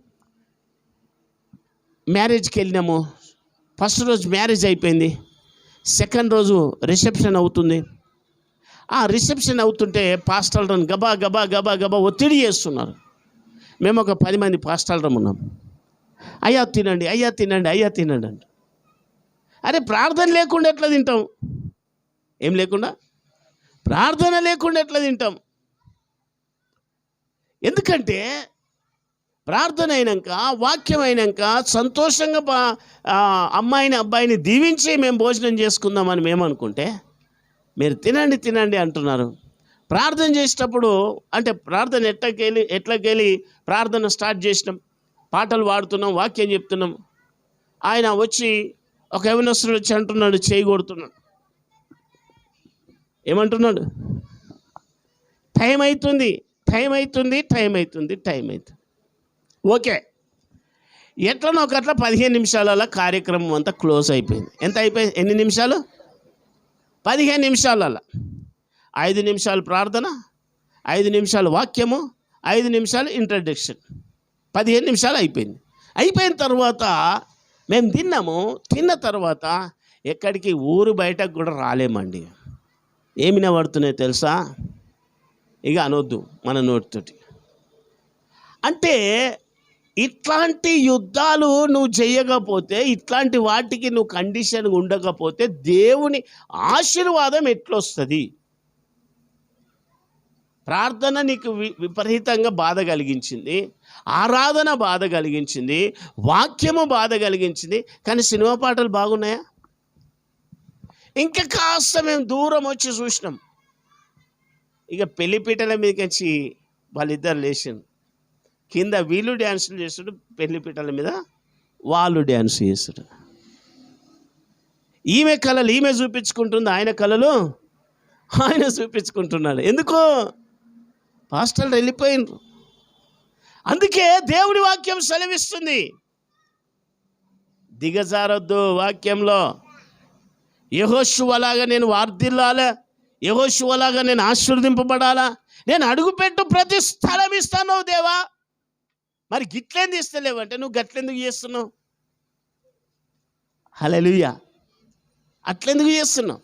మ్యారేజ్కి వెళ్ళినాము. ఫస్ట్ రోజు మ్యారేజ్ అయిపోయింది. సెకండ్ రోజు రిసెప్షన్ అవుతుంది. ఆ రిసెప్షన్ అవుతుంటే పాస్టర్లను గబా గబా గబా గబా ఒత్తిడి చేస్తున్నారు. మేము ఒక 10 మంది పాస్టర్లం ఉన్నాం. అయ్యా తినండి, అయ్యా తినండి, అయ్యా తినండి అంట. అరే ప్రార్థన లేకుండా ఎట్లా తింటాం? ఏం లేకుండా? ప్రార్థన లేకుండా ఎట్లా తింటాం? ఎందుకంటే ప్రార్థన అయినాక, వాక్యం అయినాక సంతోషంగా అమ్మాయిని అబ్బాయిని దీవించి మేము భోజనం చేసుకుందామని మేము అనుకుంటే మీరు తినండి తినండి అంటున్నారు. ప్రార్థన చేసేటప్పుడు అంటే ప్రార్థన ఎట్లకెళ్ళి ప్రార్థన స్టార్ట్ చేసినాం, పాటలు పాడుతున్నాం, వాక్యం చెప్తున్నాం. ఆయన వచ్చి ఒక యవనస్తుడు వచ్చి అంటున్నాడు, చేయి కొడుతున్నాడు. ఏమంటున్నాడు? టైం అవుతుంది. ఓకే, ఎట్లనో ఒకట్లా 15 నిమిషాల కార్యక్రమం అంతా క్లోజ్ అయిపోయింది. ఎంత అయిపోయింది? ఎన్ని నిమిషాలు? 15 నిమిషాలలో 5 నిమిషాలు ప్రార్థన, 5 నిమిషాలు వాక్యము, 5 నిమిషాలు ఇంట్రడక్షన్. 15 నిమిషాలు అయిపోయింది. అయిపోయిన తర్వాత మేము తిన్న తర్వాత ఎక్కడికి ఊరు బయటకు కూడా రాలేమండి. ఏమి పడుతున్నాయి తెలుసా? ఇక అనొద్దు మన నోటితోటి. అంటే ఇట్లాంటి యుద్ధాలు నువ్వు చేయకపోతే, ఇట్లాంటి వాటికి నువ్వు కండిషన్ ఉండకపోతే దేవుని ఆశీర్వాదం ఎట్లొస్తుంది? ప్రార్థన నీకు విపరీతంగా బాధ కలిగించింది, ఆరాధన బాధ కలిగించింది, వాక్యము బాధ కలిగించింది, కానీ సినిమా పాటలు బాగున్నాయా? ఇంకా కాస్త మేము దూరం వచ్చి చూసినాం. ఇక పెళ్లిపీటల మీదకి వచ్చి వాళ్ళిద్దరు లేచిండ్రు. కింద వీళ్ళు డ్యాన్సులు చేస్తుడు, పెళ్లిపీటల మీద వాళ్ళు డ్యాన్స్ చేస్తుడు. ఈమె కళలు ఈమె చూపించుకుంటుంది, ఆయన కళలు ఆయన చూపించుకుంటున్నాడు. ఎందుకో పాస్టర్లు వెళ్ళిపోయినరు. అందుకే దేవుడి వాక్యం సెలవిస్తుంది, దిగజారొద్దు వాక్యంలో. యెహోషువలాగా నేను వర్ధిల్లాలా, యెహోషువలాగా నేను ఆశీర్వదింపబడాలా, నేను అడుగుపెట్టు ప్రతి స్థలం ఇస్తాను దేవా. మరి గిట్లేంది ఇస్తలేవంటే నువ్వు గట్లెందుకు చేస్తున్నావు? హల్లెలూయా. అట్లెందుకు చేస్తున్నావు?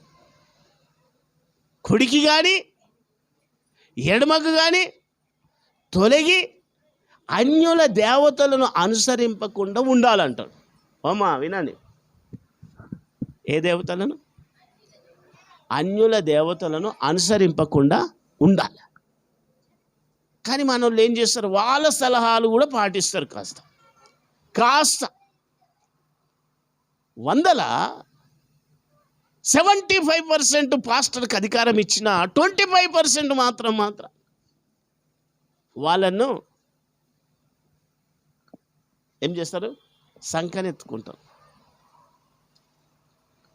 కుడికి కానీ ఎడమకు కానీ తొలగి అన్యుల దేవతలను అనుసరింపకుండా ఉండాలంటాడు. అమ్మా వినండి, ఏ దేవతలను? అన్యుల దేవతలను అనుసరింపకుండా ఉండాలి. కానీ మన వాళ్ళు ఏం చేస్తారు? వాళ్ళ సలహాలు కూడా పాటిస్తారు. కాస్త 100లో 75% పాస్టర్కి అధికారం ఇచ్చిన 25% మాత్రం వాళ్ళను ఏం చేస్తారు? సంకనెత్తుకుంటారు.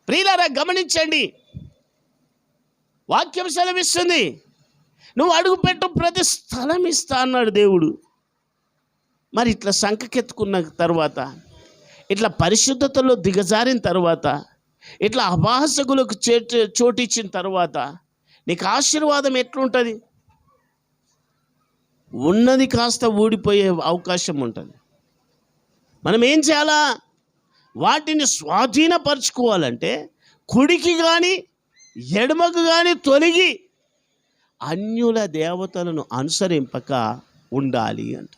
ప్రియులారా గమనించండి, వాక్యం సెలవిస్తుంది, నువ్వు అడుగుపెట్టు ప్రతి స్థలం ఇస్తా అన్నాడు దేవుడు. మరి ఇట్లా సంకకెత్తుకున్న తర్వాత, ఇట్లా పరిశుద్ధతలో దిగజారిన తర్వాత, ఇట్లా అభాసకులకు చోటిచ్చిన తర్వాత నీకు ఆశీర్వాదం ఎట్లుంటుంది? ఉన్నది కాస్త ఊడిపోయే అవకాశం ఉంటుంది. మనం ఏం చేయాలా? వాటిని స్వాధీనపరచుకోవాలంటే కుడికి కానీ ఎడమకు కానీ తొలగి అన్యుల దేవతలను అనుసరింపక ఉండాలి అంట.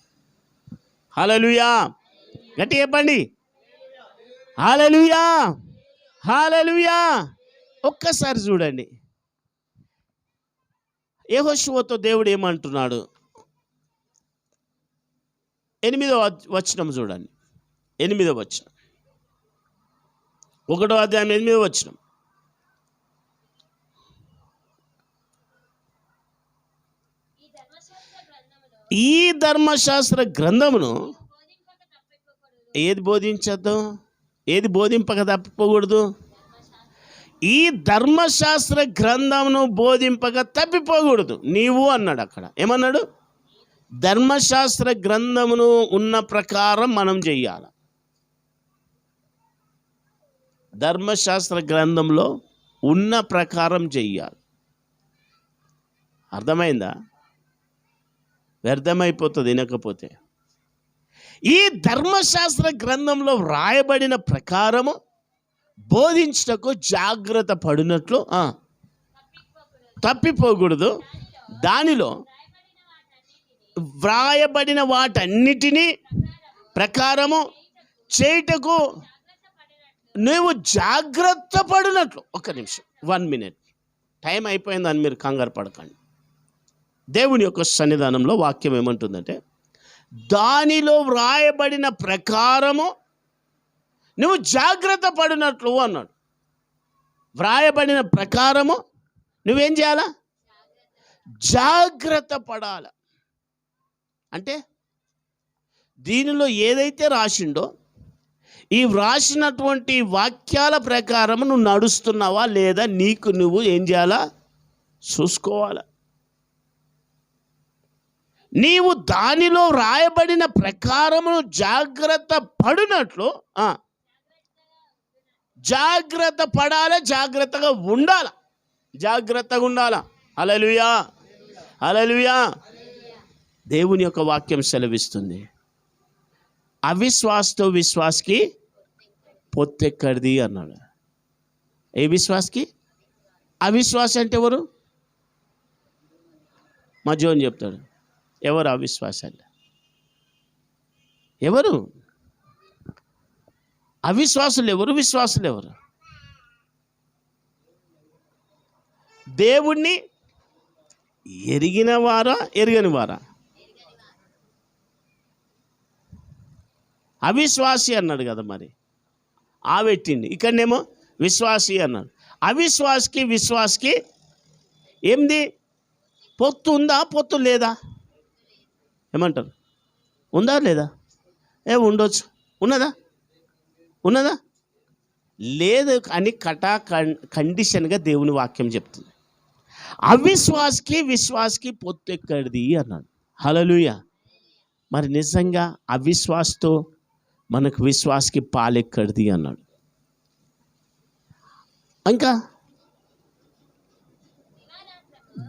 హల్లెలూయా, గట్టి చెప్పండి, హల్లెలూయా, హల్లెలూయా. ఒక్కసారి చూడండి, యెహోషువతో దేవుడు ఏమంటున్నాడు? 8వ వచనం చూడండి, 8వ వచనం, 1వ అధ్యాయం 8వ వచనం. ఈ ధర్మశాస్త్ర గ్రంథమును ఏది బోధించద్దు, ఏది బోధింపక తప్పిపోకూడదు? ఈ ధర్మశాస్త్ర గ్రంథమును బోధింపక తప్పిపోకూడదు నీవు అన్నాడు. అక్కడ ఏమన్నాడు? ధర్మశాస్త్ర గ్రంథమును ఉన్న ప్రకారం మనం చెయ్యాలి. ధర్మశాస్త్ర గ్రంథంలో ఉన్న ప్రకారం చెయ్యాలి. అర్థమైందా? వ్యర్థమైపోతుంది వినకపోతే. ఈ ధర్మశాస్త్ర గ్రంథంలో వ్రాయబడిన ప్రకారము బోధించుటకు జాగ్రత్త పడినట్లు తప్పిపోకూడదు. దానిలో వ్రాయబడిన వాటన్నిటినీ ప్రకారము చేయుటకు నువ్వు జాగ్రత్త పడినట్లు. ఒక్క నిమిషం, 1 minute, టైం అయిపోయిందని మీరు కంగారు పడకండి. దేవుని యొక్క సన్నిధానంలో వాక్యం ఏమంటుందంటే, దానిలో వ్రాయబడిన ప్రకారము నువ్వు జాగ్రత్త పడినట్లు అన్నాడు. వ్రాయబడిన ప్రకారము నువ్వేం చేయాలా? జాగ్రత్త పడాల. అంటే దీనిలో ఏదైతే రాసిండో ఈ వ్రాసినటువంటి వాక్యాల ప్రకారం నువ్వు నడుస్తున్నావా లేదా నీకు నువ్వు ఏం చేయాలా? చూసుకోవాలా. నీవు దానిలో రాయబడిన ప్రకారమును జాగ్రత్త పడినట్లు జాగ్రత్త పడాలి, జాగ్రత్తగా ఉండాల, జాగ్రత్తగా ఉండాల. హల్లెలూయా, హల్లెలూయా. దేవుని యొక్క వాక్యం సెలవిస్తుంది, అవిశ్వాసతో విశ్వాసకి పొత్తెక్కడిది అన్నాడు. ఏ విశ్వాసకి? అవిశ్వాసం అంటే ఎవరు? మా జోన్ చెప్తాడు. ఎవరు అవిశ్వాసాలు? ఎవరు అవిశ్వాసులు? ఎవరు విశ్వాసులు? ఎవరు? దేవుణ్ణి ఎరిగిన వారా ఎరగని వారా? అవిశ్వాసి అన్నాడు కదా, మరి పెట్టింది. ఇక్కడనేమో విశ్వాసి అన్నాడు. అవిశ్వాసికి విశ్వాసకి ఏంది పొత్తు? ఉందా? పొత్తు లేదా? ఏమంటారు? ఉందా లేదా? ఉండొచ్చు. ఉన్నదా? ఉన్నదా? లేదు అని కండిషన్గా దేవుని వాక్యం చెప్తుంది. అవిశ్వాసకి విశ్వాసకి పొత్తు ఎక్కడిది అన్నాడు. హల్లెలూయా. మరి నిజంగా అవిశ్వాసతో మనకు విశ్వాసకి పాలెక్కడిది అన్నాడు. ఇంకా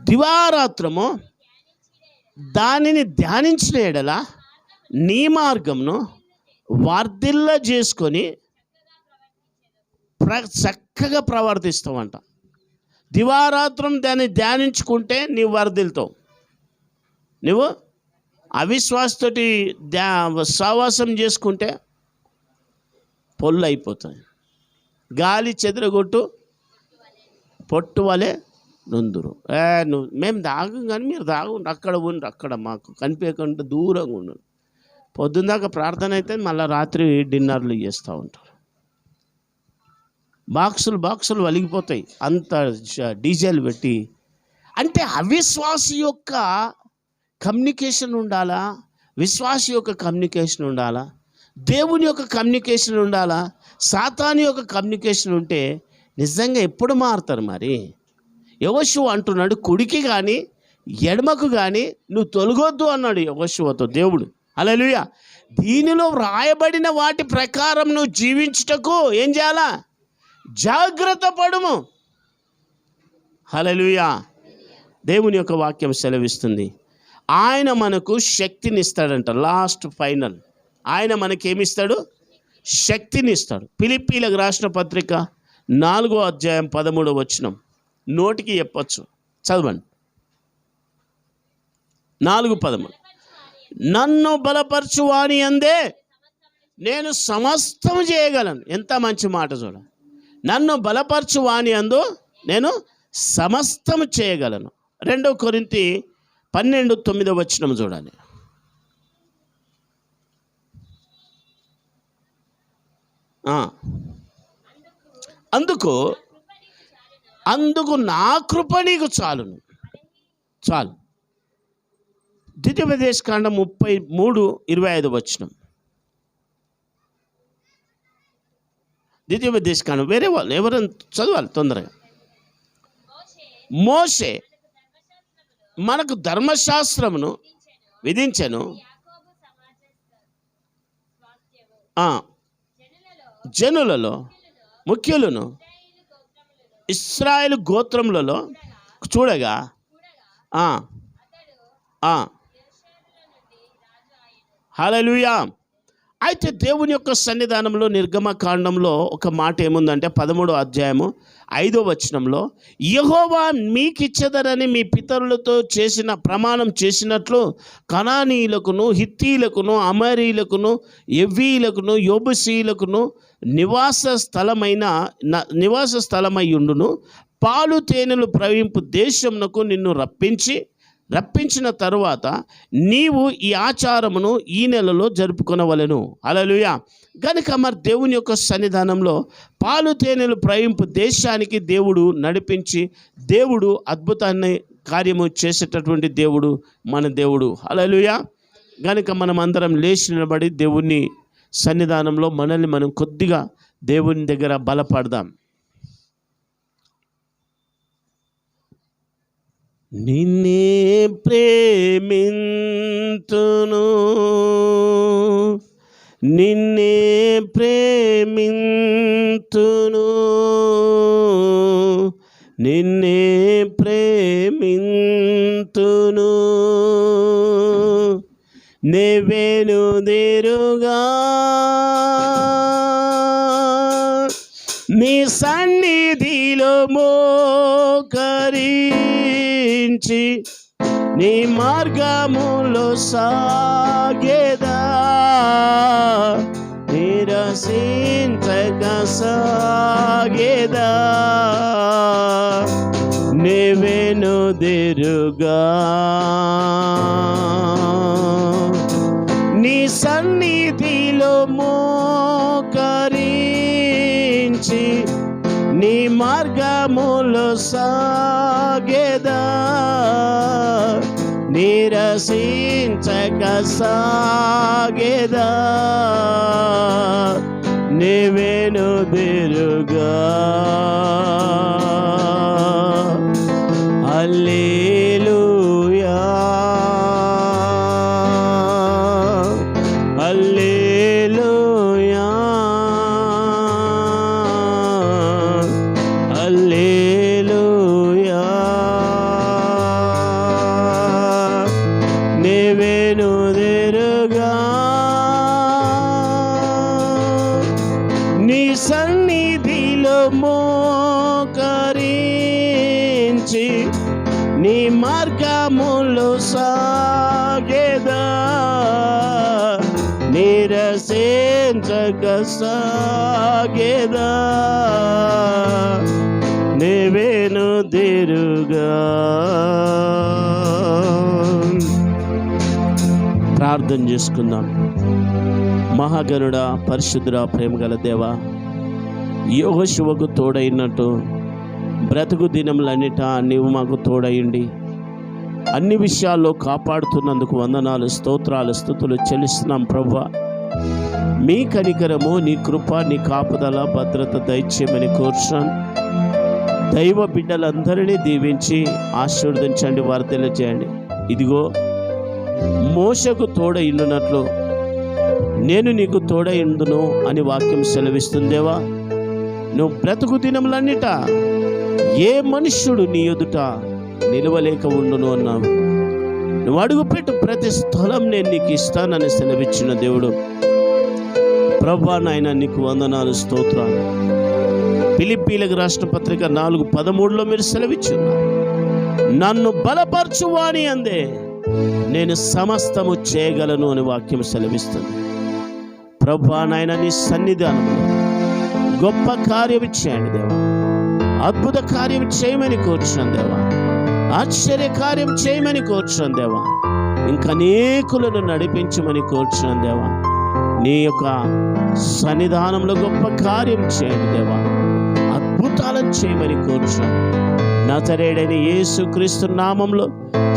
దివారాత్రము దానిని ధ్యానించిన ఎడల నీ మార్గమును వర్ధిల్ల చేసుకొని చక్కగా ప్రవర్తిస్తావంట. దివారాత్రం దాన్ని ధ్యానించుకుంటే నీవు వర్ధిల్తావు. నువ్వు అవిశ్వాసతోటి సహవాసం చేసుకుంటే పొల్లు అయిపోతుంది. గాలి చెదరగొట్టు పొట్టు వలె నొందురు. మేము దాగం కానీ మీరు దాగుండ్రు, అక్కడ ఉండ్రు, అక్కడ మాకు కనిపించకుండా దూరంగా ఉండు. పొద్దున్నాక ప్రార్థన అయితే మళ్ళీ రాత్రి డిన్నర్లు చేస్తూ ఉంటారు. బాక్సులు వలిగిపోతాయి అంత డీజేలు పెట్టి. అంటే అవిశ్వాస యొక్క కమ్యూనికేషన్ ఉండాలా? విశ్వాసి యొక్క కమ్యూనికేషన్ ఉండాలా? దేవుని యొక్క కమ్యూనికేషన్ ఉండాలా? సాతాను యొక్క కమ్యూనికేషన్ ఉంటే నిజంగా ఎప్పుడు మారుతారు? మరి యెహోషువ అంటున్నాడు, కుడికి కానీ ఎడమకు కానీ నువ్వు తొలగొద్దు అన్నాడు యెహోషువతో దేవుడు. హల్లెలూయా. దీనిలో వ్రాయబడిన వాటి ప్రకారం నువ్వు జీవించుటకు ఏం చేయాలా? జాగ్రత్త పడుము. హల్లెలూయా. దేవుని యొక్క వాక్యం సెలవిస్తుంది, ఆయన మనకు శక్తిని ఇస్తాడంట. లాస్ట్ ఫైనల్, ఆయన మనకేమిస్తాడు? శక్తిని ఇస్తాడు. ఫిలిప్పీలకు రాసిన పత్రిక 4వ అధ్యాయం 13వ వచనం నోటికి చెప్పచ్చు, చదవండి. 4:13 నన్ను బలపరచువాని అందే నేను సమస్తం చేయగలను. ఎంత మంచి మాట చూడ. నన్ను బలపరచువాని అందు నేను సమస్తం చేయగలను. 2 కొరింథీ 12:9 వచనం చూడాలి. అందుకు నా కృప నీకు చాలును. చాలు. ద్వితీయోపదేశకాండం 33:25 వచనం. ద్వితీయోపదేశకాండం వేరే వాళ్ళు ఎవరైనా చదవాలి తొందరగా. మోషే మనకు ధర్మశాస్త్రమును విధించెను, జనులలో ముఖ్యులను ఇశ్రాయేలు గోత్రములలో చూడగా హల్లెలూయా. అయితే దేవుని యొక్క సన్నిధానంలో నిర్గమకాండంలో ఒక మాట ఏముందంటే 13వ అధ్యాయము 5వ వచనంలో, యెహోవా మీకిచ్చెదనని మీ పితరులతో చేసిన ప్రమాణం చేసినట్లు కనానీయులకును, హిత్తీయులకును, అమరీయులకును, ఎవ్వీయులకును, యెబూసీయులకును నివాస స్థలమై ఉండును. పాలు తేనెలు ప్రవహింపు దేశమునకు నిన్ను రప్పించిన తరువాత నీవు ఈ ఆచారమును ఈ నెలలో జరుపుకొనవలెను. హల్లెలూయా. కనుక మరి దేవుని యొక్క సన్నిధానంలో పాలు తేనెలు ప్రవహింపు దేశానికి దేవుడు నడిపించి, దేవుడు అద్భుతాన్ని కార్యము చేసేటటువంటి దేవుడు మన దేవుడు. హల్లెలూయా. కనుక మనం అందరం లేచి నిలబడి దేవుని సన్నిధానంలో మనల్ని మనం కొద్దిగా దేవుని దగ్గర బలపడదాం. నిన్నే ప్రేమింతును, నిన్నే ప్రేమింతును, నిన్నే ప్రేమింతును, నెవెనుదిరుగా నీ సన్నిధిలో మోకరించి నీ మార్గములో సాగేదా, నిరసించక సాగేదా, నెవెనుదిరుగా నీ సన్నిధిలో మోకరించి నీ మార్గములో సాగేదా, నిరసించక సాగేదా, నెవెనుదిరుగా. హల్లెలూయా, హల్లెలూయా, హల్లెలూయా, నెవెనుదిరుగా నీ సన్నిధిలో మోకరించి నీ మార్గములో సాగేదా, నిరసించక సాగేదా, నెవెనుదిరుగా. ప్రార్థన చేసుకుందాం. మహాగణుడా, పరిశుద్ధుడా, ప్రేమగల దేవా, యెహోషువకు తోడైనట్టు బ్రతుకు దినములన్నిట నీవు మాకు తోడయుండి అన్ని విషయాల్లో కాపాడుతున్నందుకు వందనాలు, స్తోత్రాలు, స్తుతులు చెల్లిస్తున్నాం ప్రభువా. మీ కనికరము, నీ కృప, నీ కాపుదల, భద్రత దయచేయమని కోరుచున్నాను. దైవ బిడ్డలందరినీ దీవించి ఆశీర్వదించండి, వార్తలు చేయండి. ఇదిగో మోషకు తోడ ఇండునట్లు నేను నీకు తోడ ఇండును అని వాక్యం సెలవిస్తుందేవా. నువ్వు బ్రతుకు దినములన్నిట ఏ మనుష్యుడు నీ ఎదుట నిలవలేక ఉండును అన్నావు. నువ్వు అడుగుపెట్టు ప్రతి స్థలం నేను నీకు ఇస్తానని సెలవిచ్చిన దేవుడు ప్రభువా, నాయన నీకు వందనాలు, స్తోత్రాలు. ఫిలిప్పీలకు రాష్ట్ర పత్రిక 4:13 మీరు సెలవిచ్చున్నారు, నన్ను బలపరచువాని అందే నేను సమస్తము చేయగలను అని వాక్యం సెలవిస్తుంది. ప్రభువా నాయన, నీ సన్నిధానంలో గొప్ప కార్యం చేయండి దేవా. అద్భుత కార్యం చేయమని కోరుచున్నాను దేవా. ఆశ్చర్య కార్యం చేయమని కోరుచున్నాను దేవా. ఇంకా అనేకులను నడిపించమని కోరుచున్నాను దేవా. నీ యొక్క సన్నిధానంలో గొప్ప కార్యం చేయండి దేవా. అద్భుతాలను చేయమని కోరుచున్నాను. నజరేయుడైన యేసుక్రీస్తు నామంలో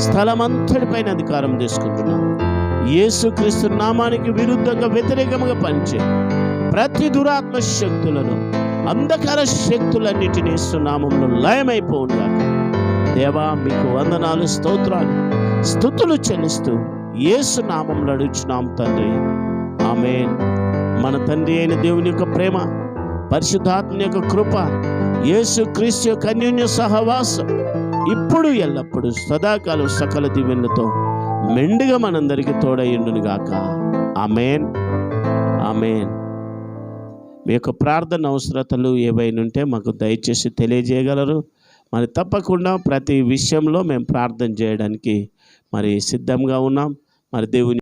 స్థలమంతటిపైన అధికారం తీసుకుంటున్నాను. యేసుక్రీస్తు నామానికి విరుద్ధంగా వ్యతిరేకంగా పనిచే ప్రతి దురాత్మ శక్తులను, అంధకార శక్తులన్నిటినీ యేసు నామంలో లయమైపోవుగాక. దేవా మీకు వందనాలు, స్తోత్రాలు, స్తుతులు చెల్లిస్తూ యేసు నామంలో అడుగుచున్నాం తండ్రి, ఆమేన్. మన తండ్రి అయిన దేవుని యొక్క ప్రేమ, పరిశుద్ధాత్మ యొక్క కృప, యేసుక్రీస్తు యొక్క అన్యోన్య సహవాసం ఇప్పుడు ఎల్లప్పుడు సదాకాలం సకల దీవెనలతో మెండుగా మనందరికీ తోడయ్యుండును గాక. ఆమేన్, ఆమేన్. మీ యొక్క ప్రార్థన అవసరతలు ఏవైనా ఉంటే మాకు దయచేసి తెలియజేయగలరు. మరి తప్పకుండా ప్రతి విషయంలో మేము ప్రార్థన చేయడానికి మరి సిద్ధంగా ఉన్నాం. మరి దేవుని